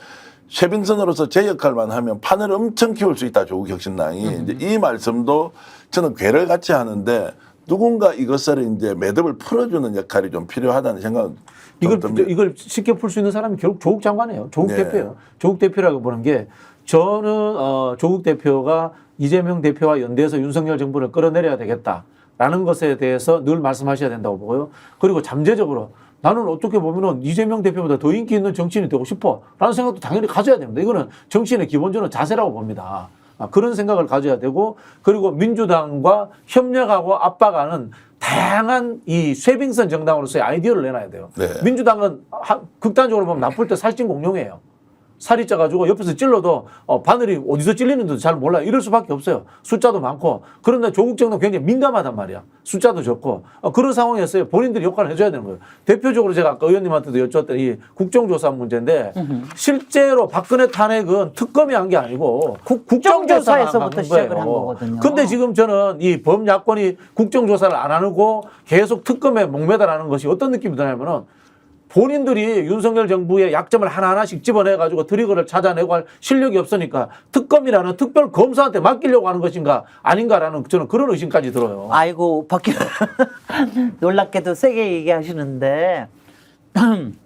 최빙선으로서 제 역할만 하면 판을 엄청 키울 수 있다 조국 혁신당이 이제 이 말씀도 저는 괴를 같이 하는데 누군가 이것을 이제 매듭을 풀어주는 역할이 좀 필요하다는 생각은 이걸 쉽게 풀 수 있는 사람이 결국 조국 장관이에요. 조국 네. 대표예요. 조국 대표라고 보는 게 저는 조국 대표가 이재명 대표와 연대해서 윤석열 정부를 끌어내려야 되겠다라는 것에 대해서 늘 말씀하셔야 된다고 보고요. 그리고 잠재적으로 나는 어떻게 보면은 이재명 대표보다 더 인기 있는 정치인이 되고 싶어라는 생각도 당연히 가져야 됩니다. 이거는 정치인의 기본적인 자세라고 봅니다. 그런 생각을 가져야 되고 그리고 민주당과 협력하고 압박하는 다양한 이 쇄빙선 정당으로서의 아이디어를 내놔야 돼요. 네. 민주당은 극단적으로 보면 나쁠 때 살찐 공룡이에요. 살이 쪄가지고 옆에서 찔러도 바늘이 어디서 찔리는지도 잘 몰라요. 이럴 수밖에 없어요. 숫자도 많고. 그런데 조국 정당 굉장히 민감하단 말이야. 숫자도 적고. 그런 상황이었어요. 본인들이 역할을 해줘야 되는 거예요. 대표적으로 제가 아까 의원님한테도 여쭈었던 이 국정조사 문제인데 실제로 박근혜 탄핵은 특검이 한 게 아니고 국정조사에서부터 시작을 한 거거든요. 근데 지금 저는 이 범야권이 국정조사를 안 하고 계속 특검에 목매달하는 것이 어떤 느낌이 드냐면은 본인들이 윤석열 정부의 약점을 하나하나씩 집어내가지고 트리거를 찾아내고 할 실력이 없으니까 특검이라는 특별 검사한테 맡기려고 하는 것인가 아닌가라는 저는 그런 의심까지 들어요. 아이고 밖에 놀랍게도 세게 얘기하시는데 하여튼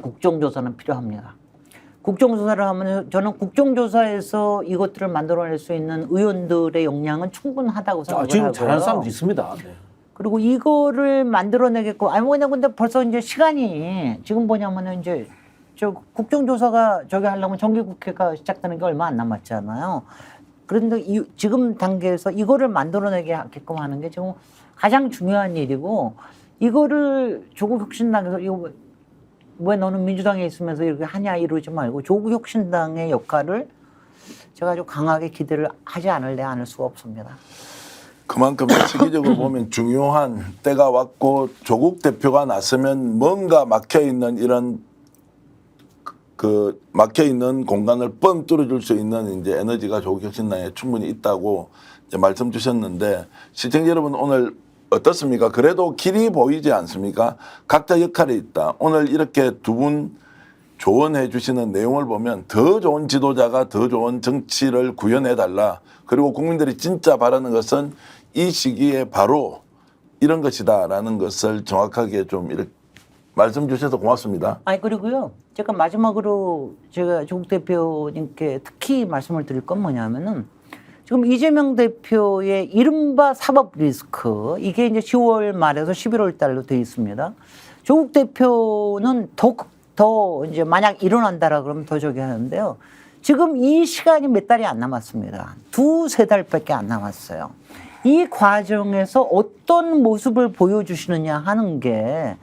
국정조사는 필요합니다. 국정조사를 하면 저는 국정조사에서 이것들을 만들어낼 수 있는 의원들의 역량은 충분하다고 생각을 지금 하고요. 잘하는 사람도 있습니다. 네. 그리고 이거를 만들어내겠고 아니 뭐냐 근데 벌써 이제 시간이 지금 뭐냐면은 이제 저 국정조사가 저기 하려면 정기국회가 시작되는 게 얼마 안 남았잖아요. 그런데 지금 단계에서 이거를 만들어내게 하게끔 하는 게 지금 가장 중요한 일이고 이거를 조국 혁신당에서 이거 왜 너는 민주당에 있으면서 이렇게 하냐 이러지 말고 조국 혁신당의 역할을 제가 아주 강하게 기대를 하지 않을 수가 없습니다. 그만큼 시기적으로 보면 중요한 때가 왔고 조국 대표가 나서면 뭔가 막혀 있는 이런 그 막혀 있는 공간을 뻥 뚫어줄 수 있는 이제 에너지가 조국 혁신당에 충분히 있다고 이제 말씀 주셨는데 시청자 여러분 오늘 어떻습니까? 그래도 길이 보이지 않습니까? 각자 역할이 있다. 오늘 이렇게 두 분 조언해 주시는 내용을 보면 더 좋은 지도자가 더 좋은 정치를 구현해 달라. 그리고 국민들이 진짜 바라는 것은 이 시기에 바로 이런 것이다라는 것을 정확하게 좀 이렇게 말씀 주셔서 고맙습니다. 아니 그리고요. 제가 마지막으로 제가 조국 대표님께 특히 말씀을 드릴 건 뭐냐면은 지금 이재명 대표의 이른바 사법 리스크 이게 이제 10월 말에서 11월 달로 돼 있습니다. 조국 대표는 더 이제 만약 일어난다라 그러면 더 저기 하는데요. 지금 이 시간이 몇 달이 안 남았습니다. 2-3달밖에 안 남았어요. 이 과정에서 어떤 모습을 보여주시느냐 하는 게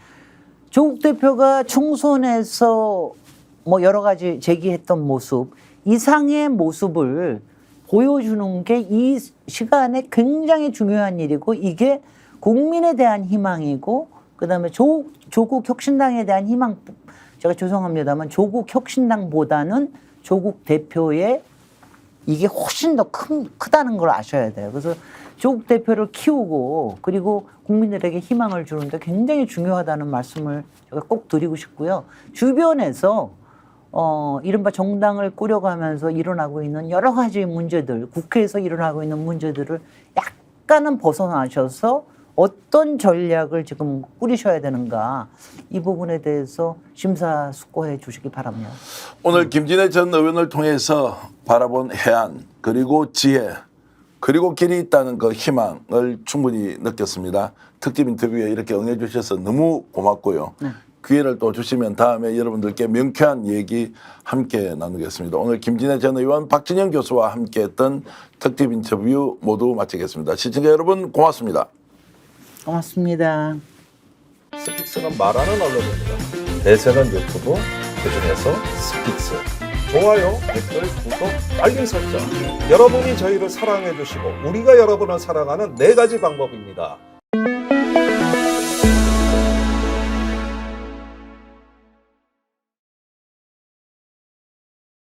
조국 대표가 총선에서 뭐 여러 가지 제기했던 모습 이상의 모습을 보여주는 게 이 시간에 굉장히 중요한 일이고 이게 국민에 대한 희망이고 그다음에 조국 혁신당에 대한 희망 제가 죄송합니다만 조국 혁신당보다는 조국 대표의 이게 훨씬 더 크다는 걸 아셔야 돼요. 그래서 조국 대표를 키우고 그리고 국민들에게 희망을 주는데 굉장히 중요하다는 말씀을 제가 꼭 드리고 싶고요. 주변에서 이른바 정당을 꾸려가면서 일어나고 있는 여러 가지 문제들, 국회에서 일어나고 있는 문제들을 약간은 벗어나셔서 어떤 전략을 지금 꾸리셔야 되는가 이 부분에 대해서 심사숙고해 주시기 바랍니다. 오늘 김진애 전 의원을 통해서 바라본 해안 그리고 지혜 그리고 길이 있다는 그 희망을 충분히 느꼈습니다. 특집 인터뷰에 이렇게 응해 주셔서 너무 고맙고요. 네. 기회를 또 주시면 다음에 여러분들께 명쾌한 얘기 함께 나누겠습니다. 오늘 김진애 전 의원, 박진영 교수와 함께했던 특집 인터뷰 모두 마치겠습니다. 시청자 여러분 고맙습니다. 고맙습니다. 스픽스는 말하는 언론입니다. 대세는 유튜브, 그중에서 스픽스. 좋아요, 댓글, 구독, 알림 설정. 여러분이 저희를 사랑해 주시고 우리가 여러분을 사랑하는 4가지 방법입니다.